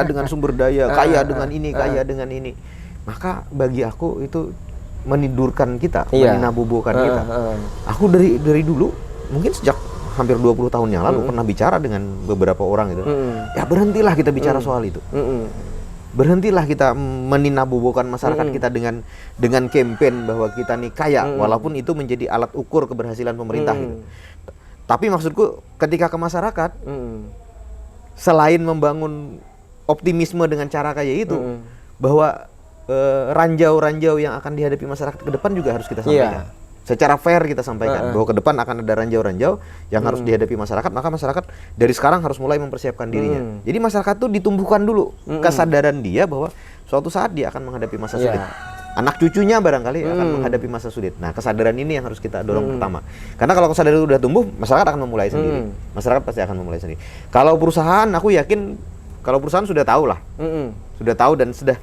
dengan sumber daya, kaya dengan ini, kaya dengan ini." Maka bagi aku itu menidurkan kita, meninabobokan kita. Aku dari dulu, mungkin sejak hampir 20 tahun yang lalu pernah bicara dengan beberapa orang itu. Ya berhentilah kita bicara soal itu. Berhentilah kita meninabobokan masyarakat kita dengan campaign bahwa kita nih kaya, walaupun itu menjadi alat ukur keberhasilan pemerintah gitu. Tapi maksudku ketika ke masyarakat, selain membangun optimisme dengan cara kayak itu, bahwa ranjau-ranjau yang akan dihadapi masyarakat ke depan juga harus kita sampaikan. Secara fair kita sampaikan bahwa ke depan akan ada ranjau-ranjau yang harus dihadapi masyarakat, maka masyarakat dari sekarang harus mulai mempersiapkan dirinya. Jadi masyarakat tuh ditumbuhkan dulu kesadaran dia bahwa suatu saat dia akan menghadapi masa sulit. Anak cucunya barangkali akan menghadapi masa sulit. Nah, kesadaran ini yang harus kita dorong pertama. Karena kalau kesadaran itu udah tumbuh, masyarakat akan memulai sendiri. Masyarakat pasti akan memulai sendiri. Kalau perusahaan, aku yakin kalau perusahaan sudah tahu lah. Sudah tahu dan sudah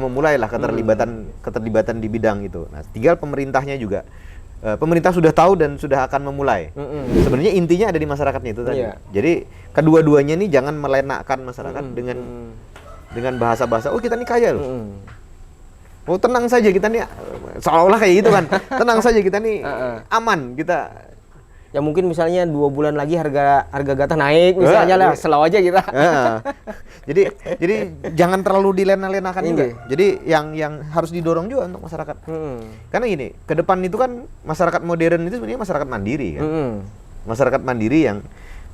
memulai lah keterlibatan di bidang itu. Nah, tinggal pemerintahnya juga. Pemerintah sudah tahu dan sudah akan memulai. Sebenarnya intinya ada di masyarakatnya itu tadi. Jadi kedua-duanya nih jangan melenakkan masyarakat dengan bahasa-bahasa, "Oh, kita nih kaya loh." "Oh, tenang saja kita nih," seolah-olah kayak gitu kan. "Tenang saja kita nih aman, kita." Ya mungkin misalnya 2 bulan lagi harga gatah naik misalnya lah, selalu aja kita. Jadi jangan terlalu dilena-lenakan juga. Jadi yang harus didorong juga untuk masyarakat. Karena gini, ke depan itu kan masyarakat modern itu sebenarnya masyarakat mandiri kan. Masyarakat mandiri yang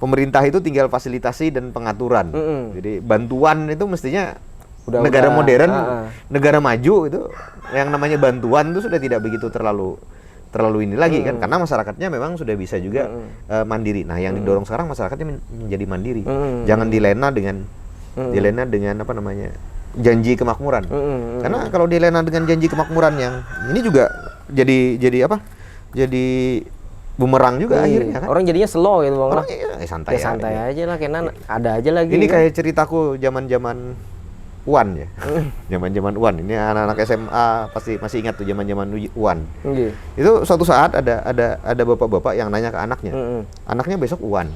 pemerintah itu tinggal fasilitasi dan pengaturan. Jadi bantuan itu mestinya negara modern, negara maju itu yang namanya bantuan itu sudah tidak begitu terlalu ini lagi kan, karena masyarakatnya memang sudah bisa juga mandiri. Nah, yang didorong sekarang masyarakatnya menjadi mandiri. Jangan dilena dengan apa namanya, janji kemakmuran. Karena kalau dilena dengan janji kemakmuran yang ini juga jadi apa? Jadi bumerang juga akhirnya kan. Orang jadinya slow gitu, Bang. Orang santai aja lah, karena ada aja lagi. Ini kayak ceritaku zaman-zaman UAN ya. Zaman-zaman UAN. Ini anak-anak SMA pasti masih ingat tuh zaman-zaman UAN. Itu suatu saat ada bapak-bapak yang nanya ke anaknya. Anaknya besok UAN.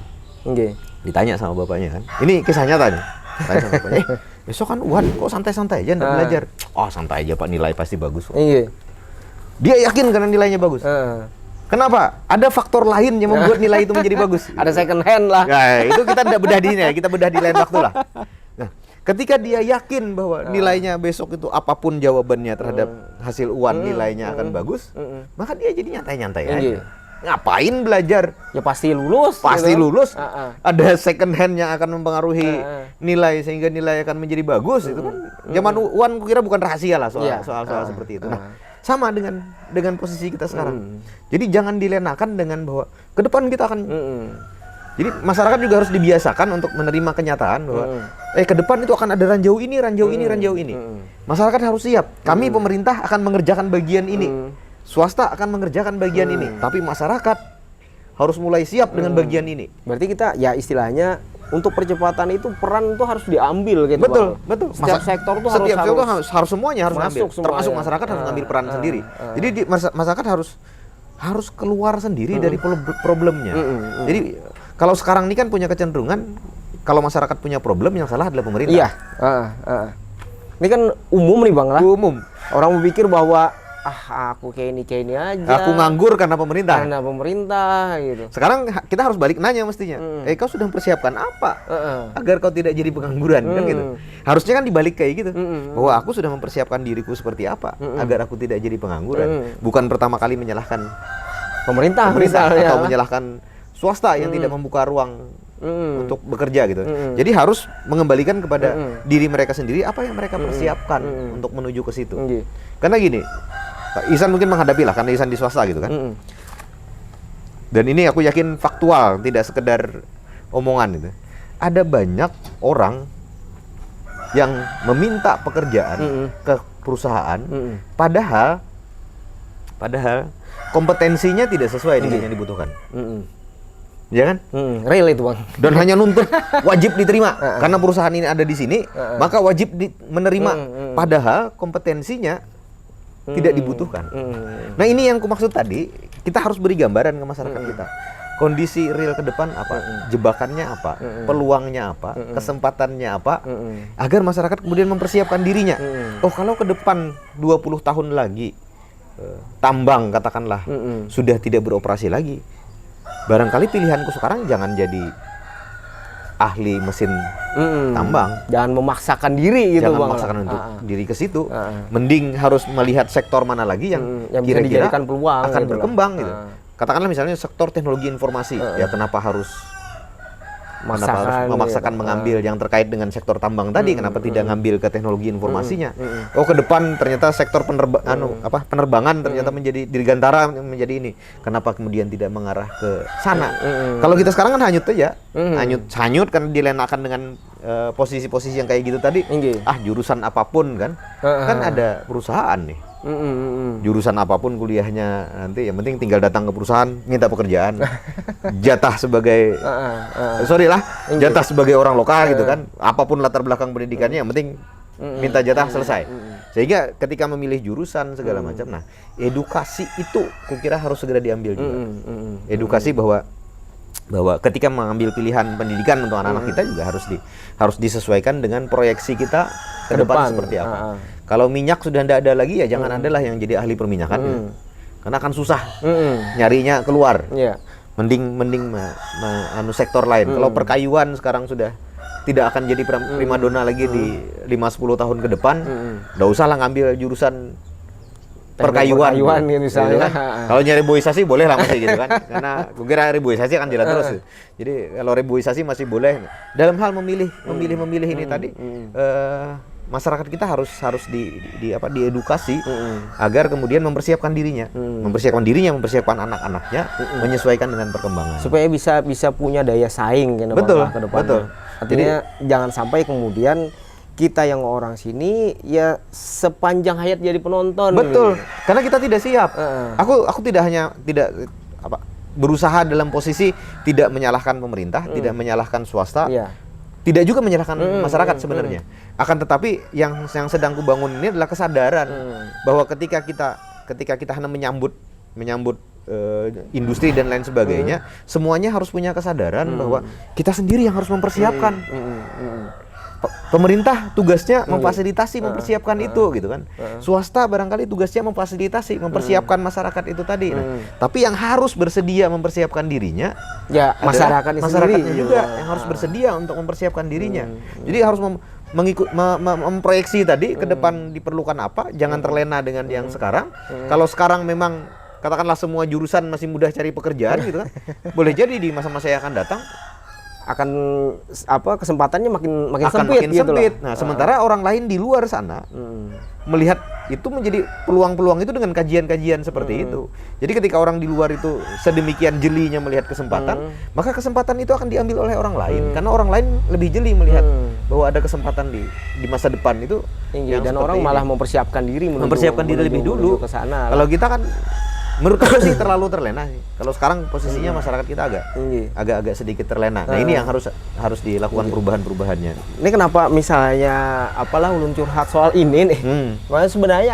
Ditanya sama bapaknya kan. Ini kisah nyata nih. Tanya sama bapaknya, "Besok kan UAN, kok santai-santai aja enggak belajar?" "Oh, santai aja, Pak, nilai pasti bagus." Dia yakin karena nilainya bagus. Kenapa? Ada faktor lain yang membuat nilai itu menjadi bagus. Ada second hand lah. Nah, itu kita tidak bedah di ini, kita bedah di lain waktu lah. Nah, ketika dia yakin bahwa nilainya besok itu apapun jawabannya terhadap hasil UAN nilainya akan bagus, maka dia jadi nyantai-nyantai aja. Ngapain belajar? Ya pasti lulus. Pasti gitu. Lulus. Ada second hand yang akan mempengaruhi nilai sehingga nilai akan menjadi bagus. Itu kan zaman UAN kukira bukan rahasia lah soal seperti itu. Nah, sama dengan posisi kita sekarang. Jadi jangan dilenakan dengan bahwa ke depan kita akan jadi masyarakat juga harus dibiasakan untuk menerima kenyataan bahwa ke depan itu akan ada ranjau ini. Masyarakat harus siap. Kami pemerintah akan mengerjakan bagian ini. Swasta akan mengerjakan bagian ini. Tapi masyarakat harus mulai siap dengan bagian ini. Berarti kita ya istilahnya untuk percepatan itu peran itu harus diambil gitu. Betul. Setiap sektor itu harus semuanya harus ngambil. Termasuk masyarakat harus ngambil peran sendiri. Jadi masyarakat harus keluar sendiri dari problemnya. Jadi kalau sekarang ini kan punya kecenderungan kalau masyarakat punya problem yang salah adalah pemerintah. Iya. Ini kan umum nih, Bang lah. Umum. Orang berpikir bahwa aku kayak ini aja. Aku nganggur karena pemerintah. Gitu. Sekarang kita harus balik nanya mestinya. Kau sudah mempersiapkan apa agar kau tidak jadi pengangguran kan gitu. Harusnya kan dibalik kayak gitu. Bahwa aku sudah mempersiapkan diriku seperti apa agar aku tidak jadi pengangguran. Bukan pertama kali menyalahkan pemerintah atau menyalahkan swasta yang tidak membuka ruang untuk bekerja gitu. Jadi harus mengembalikan kepada diri mereka sendiri apa yang mereka persiapkan untuk menuju ke situ. Karena gini, Ihsan mungkin menghadapi lah karena Ihsan di swasta gitu kan. Dan ini aku yakin faktual, tidak sekedar omongan gitu. Ada banyak orang yang meminta pekerjaan ke perusahaan padahal kompetensinya tidak sesuai dengan yang dibutuhkan. ya kan? Real itu Bang. Dan hanya nuntut wajib diterima karena perusahaan ini ada di sini, maka wajib menerima. Padahal kompetensinya tidak dibutuhkan. Nah ini yang aku maksud tadi, kita harus beri gambaran ke masyarakat kita. Kondisi real ke depan apa, jebakannya apa, peluangnya apa, kesempatannya apa, agar masyarakat kemudian mempersiapkan dirinya. Oh kalau ke depan 20 tahun lagi tambang katakanlah sudah tidak beroperasi lagi, barangkali pilihanku sekarang jangan jadi ahli mesin tambang. Jangan memaksakan diri gitu Jangan Bang. memaksakan untuk diri ke situ. Mending harus melihat sektor mana lagi yang bisa kira-kira dijadikan peluang akan gitu berkembang gitu. Katakanlah misalnya sektor teknologi informasi, ya kenapa harus memaksakan mengambil yang terkait dengan sektor tambang tadi, kenapa tidak ngambil ke teknologi informasinya? Oh ke depan ternyata sektor penerbangan ternyata menjadi dirgantara menjadi ini, kenapa kemudian tidak mengarah ke sana? Kalau kita sekarang kan hanyut aja, hanyut karena dilenakan dengan posisi-posisi yang kayak gitu tadi. Jurusan apapun kan ada perusahaan nih. Jurusan apapun kuliahnya nanti yang penting tinggal datang ke perusahaan minta pekerjaan, jatah sebagai jatah sebagai orang lokal gitu kan, apapun latar belakang pendidikannya yang penting minta jatah selesai. Sehingga ketika memilih jurusan segala macam, nah edukasi itu kukira harus segera diambil juga. Edukasi bahwa ketika mengambil pilihan pendidikan untuk anak-anak kita juga harus disesuaikan dengan proyeksi kita ke depan seperti apa. Kalau minyak sudah tidak ada lagi ya jangan adalah yang jadi ahli perminyakan, karena akan susah nyarinya keluar. Mending sektor lain. Kalau perkayuan sekarang sudah tidak akan jadi primadona lagi di 5-10 tahun ke depan, nggak usah lah ngambil jurusan perkayuan gitu misalnya. Kalau nyari reboisasi boleh lah masih gitu kan, karena gue kira reboisasi akan jalan terus. Jadi kalau reboisasi masih boleh. Dalam hal memilih ini tadi, masyarakat kita harus diedukasi agar kemudian mempersiapkan dirinya, mempersiapkan anak-anaknya, menyesuaikan dengan perkembangan. Supaya bisa punya daya saing kan ke depan. Betul. Artinya jangan sampai kemudian kita yang orang sini ya sepanjang hayat jadi penonton. Betul. Gitu. Karena kita tidak siap. Aku tidak berusaha dalam posisi tidak menyalahkan pemerintah, tidak menyalahkan swasta. Tidak juga menyalahkan masyarakat sebenarnya. Akan tetapi yang sedang kubangun ini adalah kesadaran bahwa ketika kita hanya menyambut industri dan lain sebagainya, semuanya harus punya kesadaran bahwa kita sendiri yang harus mempersiapkan. Pemerintah tugasnya memfasilitasi, mempersiapkan itu gitu kan. Swasta barangkali tugasnya memfasilitasi, mempersiapkan masyarakat itu tadi. Tapi yang harus bersedia mempersiapkan dirinya ya masyarakatnya juga yang harus bersedia untuk mempersiapkan dirinya. Jadi harus memproyeksi tadi ke depan diperlukan apa, jangan terlena dengan yang sekarang. Kalau sekarang memang katakanlah semua jurusan masih mudah cari pekerjaan gitu kan. Boleh jadi di masa-masa yang akan datang akan kesempatannya makin sempit gitu loh. Nah, sementara orang lain di luar sana melihat itu menjadi peluang-peluang itu dengan kajian-kajian seperti itu. Jadi ketika orang di luar itu sedemikian jelinya melihat kesempatan, maka kesempatan itu akan diambil oleh orang lain karena orang lain lebih jeli melihat bahwa ada kesempatan di masa depan itu. Dan orang malah mempersiapkan diri lebih dulu ke sana. Kalau kita kan menurut aku sih terlalu terlena sih. Kalau sekarang posisinya masyarakat kita agak sedikit terlena. Nah, ini yang harus dilakukan perubahan-perubahannya. Ini kenapa misalnya ulun curhat soal ini nih. Makanya sebenarnya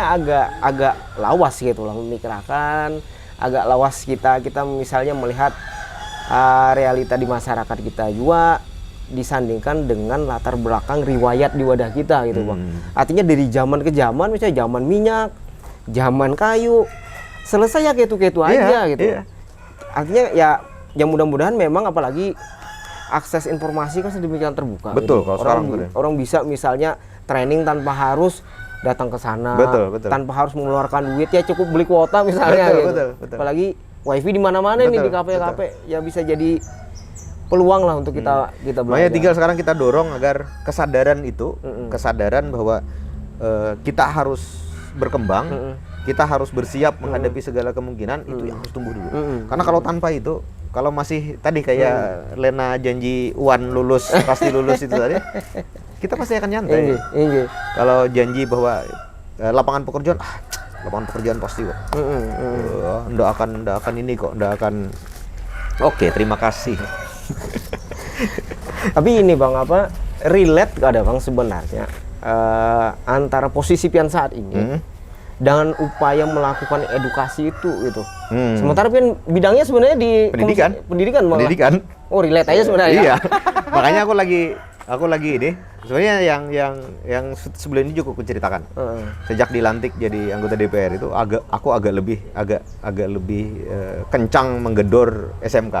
agak lawas gitu lah memikirkan, agak lawas kita misalnya melihat realita di masyarakat kita juga disandingkan dengan latar belakang riwayat di wadah kita gitu, Bang. Artinya dari zaman ke zaman, misalnya zaman minyak, zaman kayu, selesai ya gitu aja gitu. Artinya ya mudah-mudahan memang apalagi akses informasi kan sedemikian terbuka. Betul. Gitu. Orang bisa misalnya training tanpa harus datang ke sana, tanpa harus mengeluarkan duit, ya cukup beli kuota misalnya. Betul. Apalagi wifi di mana-mana nih di kafe-kafe, ya bisa jadi peluang lah untuk kita belajar. Makanya tinggal sekarang kita dorong agar kesadaran itu, kesadaran bahwa kita harus berkembang. Kita harus bersiap menghadapi segala kemungkinan, itu yang harus tumbuh dulu. Karena kalau tanpa itu, kalau masih tadi kayak Lena janji Wan lulus, pasti lulus itu tadi, kita pasti akan nyantai. Kalau janji bahwa lapangan pekerjaan pasti kok. Nggak akan ini kok, nggak akan Oke, terima kasih. Tapi ini Bang, relate gak ada Bang sebenarnya antara posisi Pian saat ini dengan upaya melakukan edukasi itu gitu. Sementara Pian bidangnya sebenarnya di pendidikan malah. Pendidikan. Oh, relate aja sebenarnya. Iya. Makanya aku lagi ini sebenarnya yang sebelum ini cukup menceritakan. Sejak dilantik jadi anggota DPR itu aku agak lebih kencang menggedor SMK.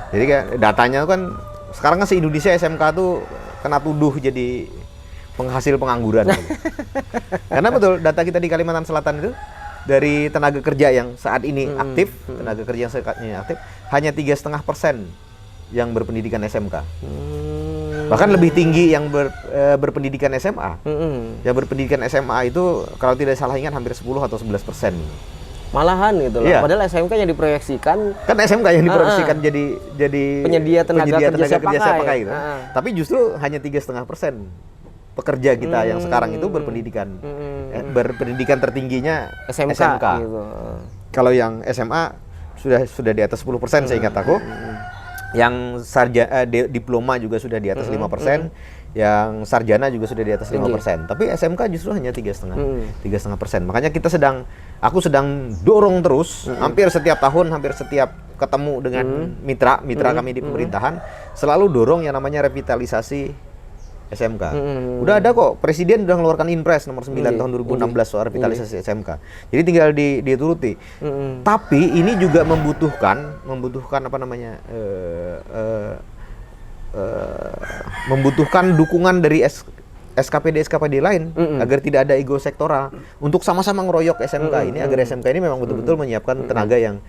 Jadi kayak datanya kan sekarang kan se-Indonesia SMK tuh kena tuduh jadi penghasil pengangguran. Karena betul data kita di Kalimantan Selatan itu dari tenaga kerja yang saat ini aktif, tenaga kerja yang saat ini aktif hanya 3,5% yang berpendidikan SMK. Bahkan lebih tinggi yang berpendidikan SMA. Yang berpendidikan SMA itu kalau tidak salah ingat hampir 10 atau 11%. Malahan gitu loh. Iya. Padahal SMK yang diproyeksikan kan SMK yang diproyeksikan jadi penyedia tenaga kerja siap pakai gitu. Tapi justru hanya 3,5% pekerja kita yang sekarang itu berpendidikan berpendidikan tertingginya SMK. Gitu. Kalau yang SMA sudah di atas 10% saya ingat aku. Yang diploma juga sudah di atas 5%, yang sarjana juga sudah di atas 5%. Tapi SMK justru hanya 3,5%. Makanya aku sedang dorong terus, hampir setiap tahun, hampir setiap ketemu dengan mitra kami di pemerintahan, selalu dorong yang namanya revitalisasi SMK. Udah ada kok, Presiden sudah mengeluarkan Inpres nomor 9 tahun 2016 soal revitalisasi SMK. Jadi tinggal dituruti. Tapi ini juga membutuhkan apa namanya? Membutuhkan dukungan dari SKPD lain agar tidak ada ego sektoral untuk sama-sama ngeroyok SMK ini agar SMK ini memang betul-betul menyiapkan tenaga yang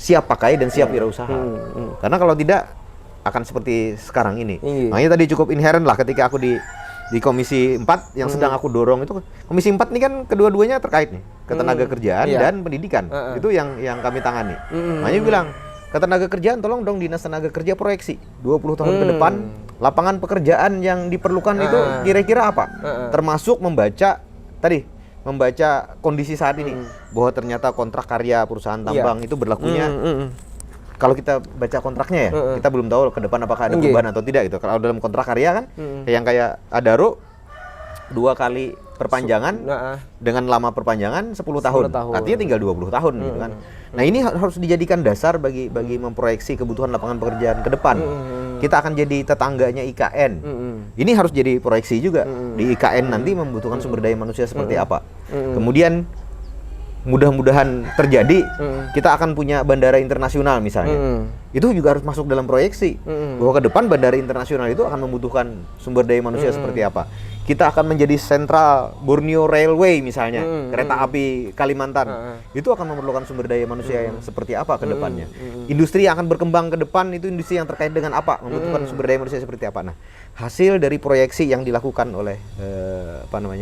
siap pakai dan siap wirausaha. Karena kalau tidak akan seperti sekarang ini. Makanya tadi cukup inherent lah ketika aku di Komisi 4 yang sedang aku dorong itu. Komisi 4 ini kan kedua-duanya terkait nih, ketenaga kerjaan dan pendidikan. Itu yang kami tangani. Makanya bilang, ketenaga kerjaan tolong dong Dinas Tenaga Kerja proyeksi 20 tahun ke depan lapangan pekerjaan yang diperlukan itu kira-kira apa? Termasuk membaca kondisi saat ini bahwa ternyata kontrak karya perusahaan tambang itu berlakunya kalau kita baca kontraknya ya, kita belum tahu ke depan apakah ada perubahan atau tidak gitu. Kalau dalam kontrak karya kan, yang kayak Adaro 2 kali perpanjangan dengan lama perpanjangan 10 tahun. Artinya tinggal 20 tahun gitu kan. Nah, ini harus dijadikan dasar bagi memproyeksi kebutuhan lapangan pekerjaan ke depan. Kita akan jadi tetangganya IKN. Ini harus jadi proyeksi juga. Di IKN nanti membutuhkan sumber daya manusia seperti apa. Kemudian mudah-mudahan terjadi, kita akan punya bandara internasional misalnya. Itu juga harus masuk dalam proyeksi. Bahwa ke depan bandara internasional itu akan membutuhkan sumber daya manusia seperti apa. Kita akan menjadi sentral Borneo Railway misalnya, kereta api Kalimantan. Itu akan memerlukan sumber daya manusia yang seperti apa ke depannya. Industri yang akan berkembang ke depan itu industri yang terkait dengan apa, membutuhkan sumber daya manusia seperti apa. Nah, hasil dari proyeksi yang dilakukan oleh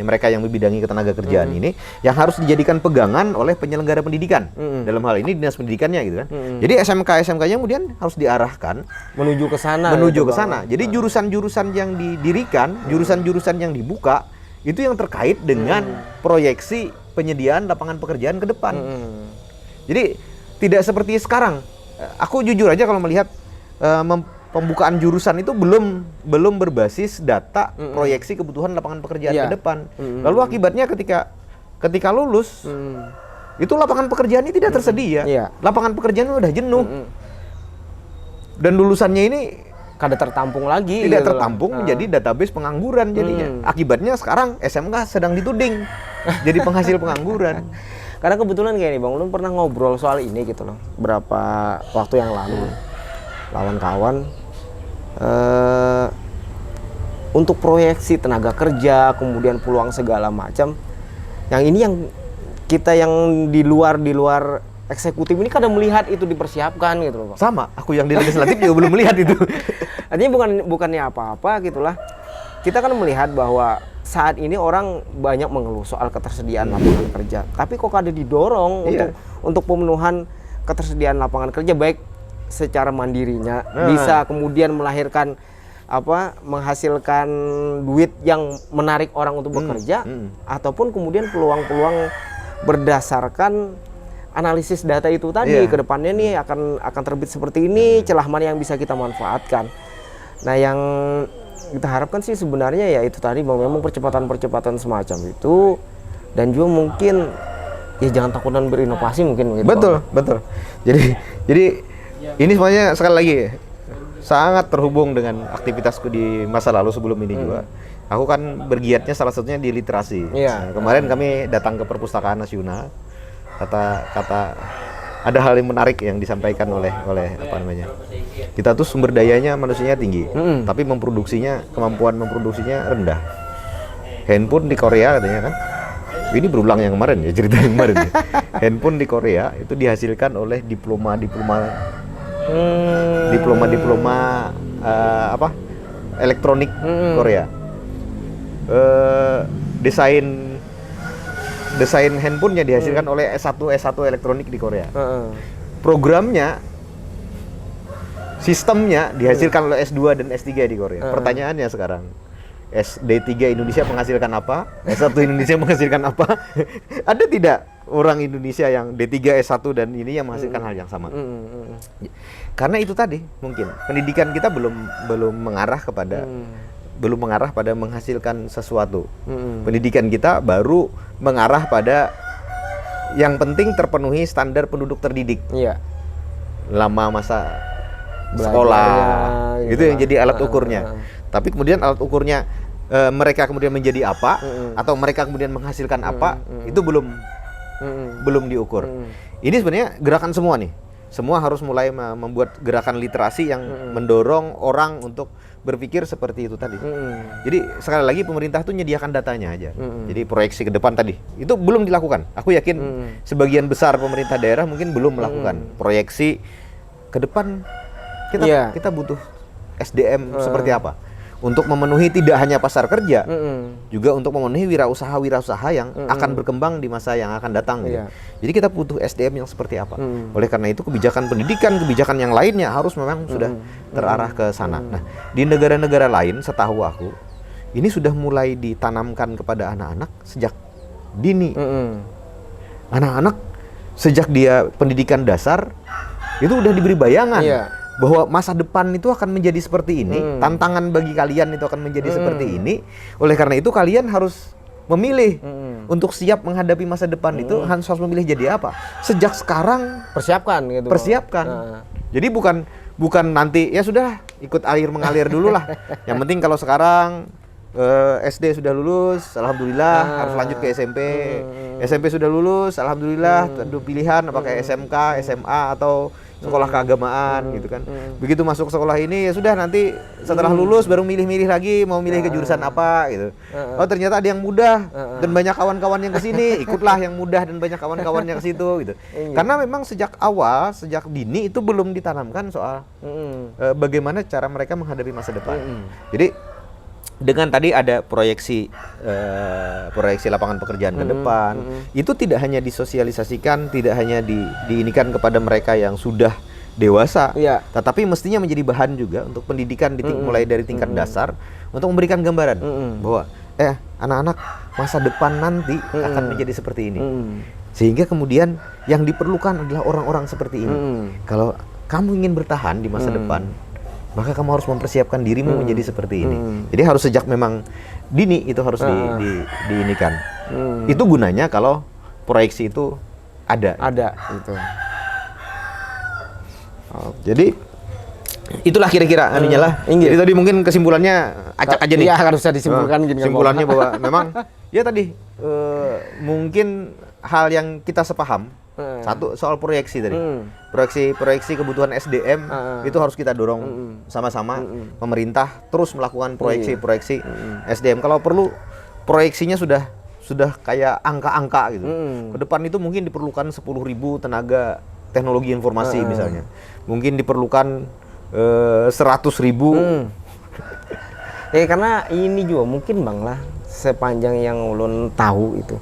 mereka yang membidangi ketenaga kerjaan ini yang harus dijadikan pegangan oleh penyelenggara pendidikan. Dalam hal ini dinas pendidikannya gitu kan. Jadi SMK-nya kemudian harus diarahkan menuju ke sana. Jadi jurusan-jurusan yang didirikan, jurusan-jurusan yang dibuka itu yang terkait dengan proyeksi penyediaan lapangan pekerjaan ke depan. Jadi tidak seperti sekarang. Aku jujur aja kalau melihat pembukaan jurusan itu belum berbasis data proyeksi kebutuhan lapangan pekerjaan ke depan. Lalu akibatnya ketika lulus itu lapangan pekerjaan ini tidak tersedia. Lapangan pekerjaan udah jenuh. Dan lulusannya ini kada tertampung lagi. Tidak tertampung menjadi database pengangguran jadinya. Akibatnya sekarang SMK sedang dituding jadi penghasil pengangguran. Karena kebetulan kayak nih Bang, lu pernah ngobrol soal ini gitu loh berapa waktu yang lalu lawan kawan untuk proyeksi tenaga kerja, kemudian peluang segala macam. Yang ini yang kita yang di luar eksekutif ini kadang melihat itu dipersiapkan gitu loh Bang. Sama, aku yang di legislatif juga belum melihat itu. Artinya bukannya apa-apa gitulah. Kita kan melihat bahwa saat ini orang banyak mengeluh soal ketersediaan lapangan kerja. Tapi kok kada didorong untuk pemenuhan ketersediaan lapangan kerja baik secara mandirinya bisa kemudian melahirkan menghasilkan duit yang menarik orang untuk bekerja ataupun kemudian peluang-peluang berdasarkan analisis data itu tadi, ke depannya nih akan terbit seperti ini, celah mana yang bisa kita manfaatkan. Nah, yang kita harapkan sih sebenarnya ya itu tadi, memang percepatan semacam itu, dan juga mungkin ya jangan takutan berinovasi mungkin gitu. Betul. Jadi ini semuanya sekali lagi sangat terhubung dengan aktivitasku di masa lalu sebelum ini juga. Aku kan bergiatnya salah satunya di literasi. Nah, kemarin kami datang ke Perpustakaan Nasional. Kata ada hal yang menarik yang disampaikan oleh apa namanya? Kita tuh sumber dayanya manusianya tinggi, tapi kemampuan memproduksinya rendah. Handphone di Korea katanya kan. Ini berulang yang kemarin ya, cerita yang kemarin ya. Handphone di Korea itu dihasilkan oleh diploma elektronik Korea. Desain handphonenya dihasilkan oleh S1 elektronik di Korea. Programnya, sistemnya dihasilkan oleh S2 dan S3 di Korea. Pertanyaannya sekarang, D3 Indonesia menghasilkan apa? S1 Indonesia menghasilkan apa? Ada tidak orang Indonesia yang D3, S1 dan ini yang menghasilkan hal yang sama? Karena itu tadi, mungkin pendidikan kita belum mengarah pada menghasilkan sesuatu. Pendidikan kita baru mengarah pada yang penting terpenuhi standar penduduk terdidik. Lama masa sekolah, itu yang jadi alat ukurnya. Tapi kemudian alat ukurnya mereka kemudian menjadi apa, atau mereka kemudian menghasilkan apa, itu belum diukur. Ini sebenarnya gerakan semua nih. Semua harus mulai membuat gerakan literasi yang mendorong orang untuk berpikir seperti itu tadi. Jadi sekali lagi pemerintah tuh menyediakan datanya aja. Jadi proyeksi ke depan tadi itu belum dilakukan. Aku yakin sebagian besar pemerintah daerah mungkin belum melakukan proyeksi ke depan. Kita butuh SDM seperti apa untuk memenuhi tidak hanya pasar kerja, juga untuk memenuhi wirausaha yang akan berkembang di masa yang akan datang. Jadi kita butuh SDM yang seperti apa. Oleh karena itu kebijakan pendidikan, kebijakan yang lainnya harus memang sudah terarah ke sana. Nah, di negara-negara lain setahu aku, ini sudah mulai ditanamkan kepada anak-anak sejak dini. Anak-anak sejak dia pendidikan dasar itu udah diberi bayangan bahwa masa depan itu akan menjadi seperti ini, tantangan bagi kalian itu akan menjadi seperti ini. Oleh karena itu kalian harus memilih untuk siap menghadapi masa depan itu, harus memilih jadi apa. Sejak sekarang persiapkan. Jadi bukan nanti ya sudah ikut air mengalir dulu lah. Yang penting kalau sekarang SD sudah lulus, alhamdulillah, harus lanjut ke SMP. SMP sudah lulus, alhamdulillah, ada pilihan apakah SMK, SMA atau sekolah keagamaan gitu kan. Begitu masuk sekolah ini ya sudah, nanti setelah lulus baru milih-milih lagi mau milih ke jurusan apa gitu. Oh ternyata ada yang mudah dan banyak kawan-kawan yang ke sini, ikutlah yang mudah dan banyak kawan-kawan yang ke situ gitu. Karena memang sejak awal, sejak dini itu belum ditanamkan soal bagaimana cara mereka menghadapi masa depan. Jadi dengan tadi ada proyeksi lapangan pekerjaan ke depan, itu tidak hanya disosialisasikan, tidak hanya diinikan kepada mereka yang sudah dewasa, tetapi mestinya menjadi bahan juga untuk pendidikan mulai dari tingkat dasar, untuk memberikan gambaran bahwa anak-anak masa depan nanti akan menjadi seperti ini. Sehingga kemudian yang diperlukan adalah orang-orang seperti ini. Kalau kamu ingin bertahan di masa depan, maka kamu harus mempersiapkan dirimu menjadi seperti ini. Jadi harus sejak memang dini itu harus diinikan. Itu gunanya kalau proyeksi itu ada. Gitu. Jadi itulah kira-kira anunya lah. Jadi tadi mungkin kesimpulannya acak aja nih. Iya, harus bisa disimpulkan gini. Kesimpulannya bahwa memang ya tadi mungkin hal yang kita sepaham. Satu soal proyeksi tadi. Proyeksi kebutuhan SDM itu harus kita dorong sama-sama. Pemerintah terus melakukan proyeksi SDM. Kalau perlu proyeksinya sudah kayak angka-angka gitu. Ke depan itu mungkin diperlukan 10.000 tenaga teknologi informasi misalnya. Mungkin diperlukan 100.000. Karena ini juga mungkin Bang lah, sepanjang yang ulun tahu itu,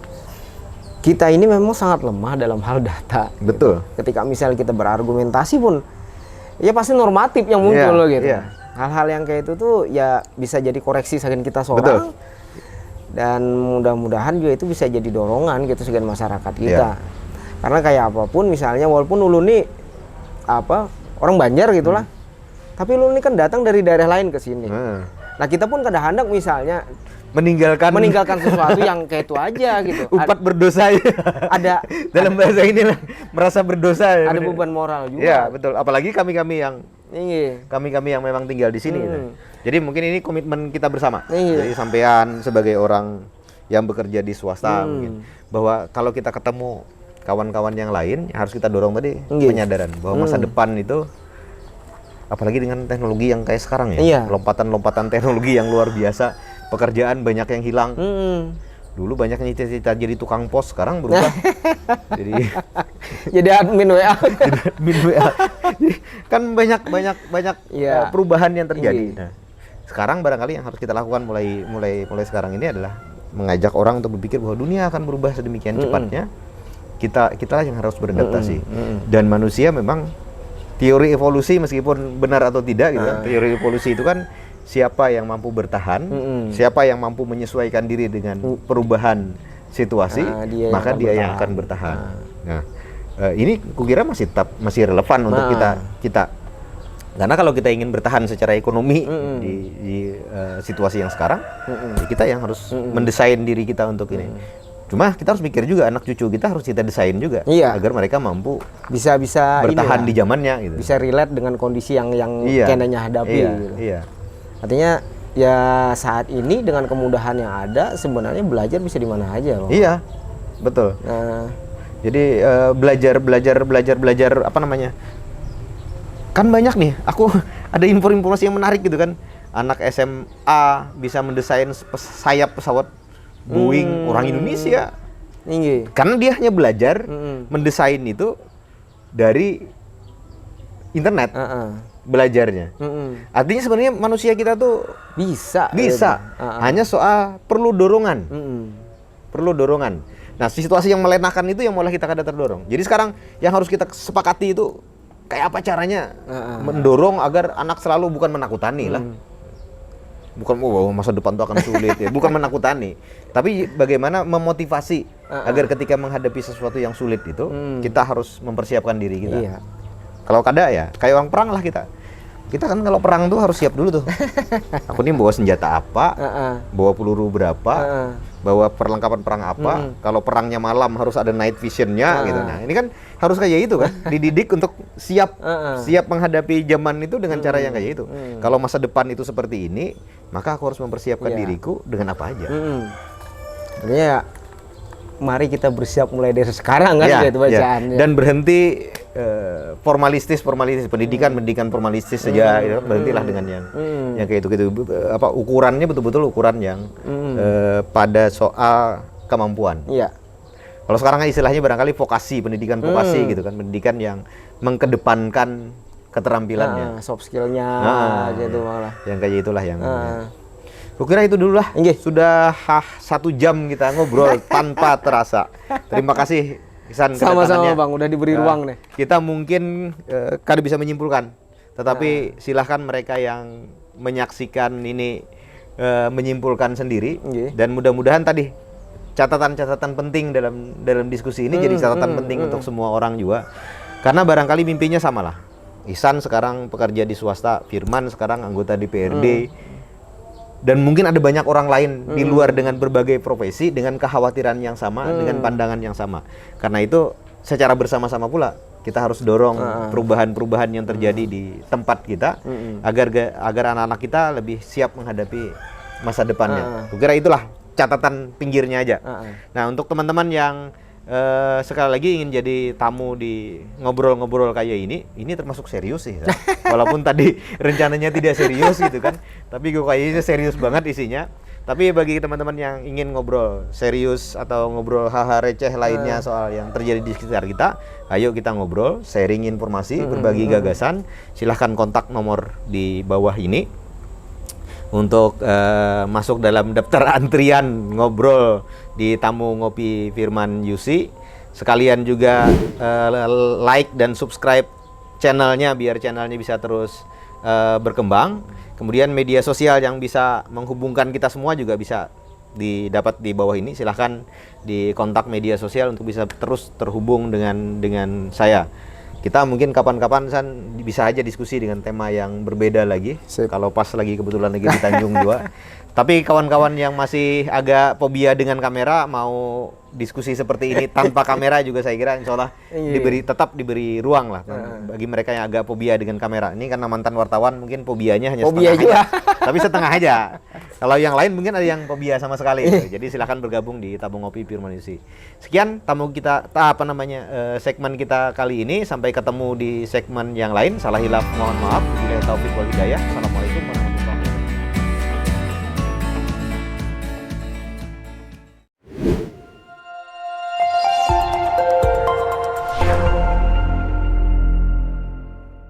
kita ini memang sangat lemah dalam hal data. Betul. Gitu. Ketika misalnya kita berargumentasi pun, ya pasti normatif yang muncul gitu. Hal-hal yang kayak itu tuh ya bisa jadi koreksi sebagian kita seorang. Dan mudah-mudahan juga itu bisa jadi dorongan gitu sebagian masyarakat kita. Karena kayak apapun misalnya, walaupun Ulun nih orang Banjar gitulah, tapi Ulun ini kan datang dari daerah lain ke sini. Nah kita pun kadang-kadang misalnya meninggalkan sesuatu yang kayak itu aja gitu. Upat berdosa ya. Ada dalam bahasa ini lah, merasa berdosa. Ada beban moral juga. Iya betul. Apalagi kami yang memang tinggal di sini. Gitu. Jadi mungkin ini komitmen kita bersama. Jadi sampean sebagai orang yang bekerja di swasta mungkin, bahwa kalau kita ketemu kawan-kawan yang lain harus kita dorong tadi penyadaran bahwa masa depan itu, apalagi dengan teknologi yang kayak sekarang ya, lompatan teknologi yang luar biasa. Pekerjaan banyak yang hilang. Dulu banyak yang cita-cita jadi tukang pos, sekarang berubah jadi admin WA. Admin WA. Kan banyak perubahan yang terjadi. Nah, sekarang barangkali yang harus kita lakukan mulai sekarang ini adalah mengajak orang untuk berpikir bahwa dunia akan berubah sedemikian cepatnya. Kita yang harus beradaptasi. Dan manusia memang teori evolusi meskipun benar atau tidak gitu kan. Teori evolusi itu kan siapa yang mampu bertahan, siapa yang mampu menyesuaikan diri dengan perubahan situasi, maka dia yang akan bertahan. Nah, ini kukira masih relevan untuk kita. Karena kalau kita ingin bertahan secara ekonomi di situasi yang sekarang, kita yang harus mendesain diri kita untuk ini. Cuma kita harus mikir juga anak cucu kita harus kita desain juga agar mereka mampu bisa bertahan di zamannya gitu. Bisa relate dengan kondisi yang kenanya hadapi gitu. Artinya ya saat ini dengan kemudahan yang ada sebenarnya belajar bisa di mana aja loh. Iya, betul. Nah, jadi belajar apa namanya? Kan banyak nih. Aku ada informasi yang menarik gitu kan. Anak SMA bisa mendesain sayap pesawat Boeing orang Indonesia. Karena dia hanya belajar mendesain itu dari internet. Belajarnya. Artinya sebenarnya manusia kita tuh bisa. Hanya soal perlu dorongan. Perlu dorongan. Nah, situasi yang melenakan itu yang malah kita kada terdorong. Jadi sekarang yang harus kita sepakati itu kayak apa caranya mendorong agar anak selalu bukan menakutani lah. Bukan masa depan itu akan sulit ya, bukan menakutani. Tapi bagaimana memotivasi agar ketika menghadapi sesuatu yang sulit itu kita harus mempersiapkan diri kita. Kalau kada ya kayak orang perang lah kita. Kita kan kalau perang tuh harus siap dulu tuh. Aku nih bawa senjata apa, bawa peluru berapa, bawa perlengkapan perang apa. Kalau perangnya malam harus ada night vision-nya gitu. Nah, ini kan harus kayak itu kan, dididik untuk siap menghadapi zaman itu dengan cara yang kayak itu. Kalau masa depan itu seperti ini, maka aku harus mempersiapkan diriku dengan apa aja. Artinya mari kita bersiap mulai dari sekarang kan gitu bacaannya. Dan berhenti formalistis pendidikan formalistis saja gitu. Berhentilah dengan yang kayak itu apa ukurannya betul-betul ukuran yang pada soal kemampuan. Kalau sekarang istilahnya barangkali pendidikan vokasi gitu kan, pendidikan yang mengkedepankan keterampilannya, soft skill-nya gitu malah. Yang kayak itulah yang kukira itu dulu lah. Sudah 1 jam kita ngobrol tanpa terasa. Terima kasih Ihsan sama-sama Bang, udah diberi ruang nih. Kita mungkin kada bisa menyimpulkan, tetapi silahkan mereka yang menyaksikan ini menyimpulkan sendiri. Dan mudah-mudahan tadi catatan-catatan penting dalam diskusi ini jadi catatan penting untuk semua orang juga. Karena barangkali mimpinya sama lah. Ihsan sekarang pekerja di swasta, Firman sekarang anggota DPRD. Dan mungkin ada banyak orang lain di luar dengan berbagai profesi, dengan kekhawatiran yang sama, dengan pandangan yang sama. Karena itu secara bersama-sama pula kita harus dorong perubahan-perubahan yang terjadi di tempat kita agar anak-anak kita lebih siap menghadapi masa depannya. Kukira itulah catatan pinggirnya aja. Nah, untuk teman-teman yang sekali lagi ingin jadi tamu di ngobrol-ngobrol kayak ini termasuk serius sih. Walaupun tadi rencananya tidak serius gitu kan, tapi gue kayaknya serius banget isinya. Tapi bagi teman-teman yang ingin ngobrol serius atau ngobrol hal-hal receh lainnya soal yang terjadi di sekitar kita, ayo kita ngobrol, sharing informasi, berbagi gagasan. Silahkan kontak nomor di bawah ini untuk masuk dalam daftar antrian ngobrol di tamu ngopi Firman Yusi. Sekalian juga like dan subscribe channelnya biar channelnya bisa terus berkembang. Kemudian media sosial yang bisa menghubungkan kita semua juga bisa didapat di bawah ini. Silahkan di kontak media sosial untuk bisa terus terhubung dengan saya. Kita mungkin kapan-kapan San bisa aja diskusi dengan tema yang berbeda lagi. Kalau pas lagi kebetulan lagi di Tanjung juga. Tapi kawan-kawan yang masih agak fobia dengan kamera mau diskusi seperti ini tanpa kamera juga saya kira insya Allah tetap diberi ruang lah bagi mereka yang agak fobia dengan kamera. Ini karena mantan wartawan mungkin fobianya hanya setengah aja. Tapi setengah aja. Kalau yang lain mungkin ada yang fobia sama sekali. Jadi silakan bergabung di Tabung Ngopi Pure Manusia. Sekian segmen kita kali ini. Sampai ketemu di segmen yang lain. Salah hilaf mohon maaf. Wabillahi taufiq wal hidayah. Assalamualaikum warahmatullahi wabarakatuh.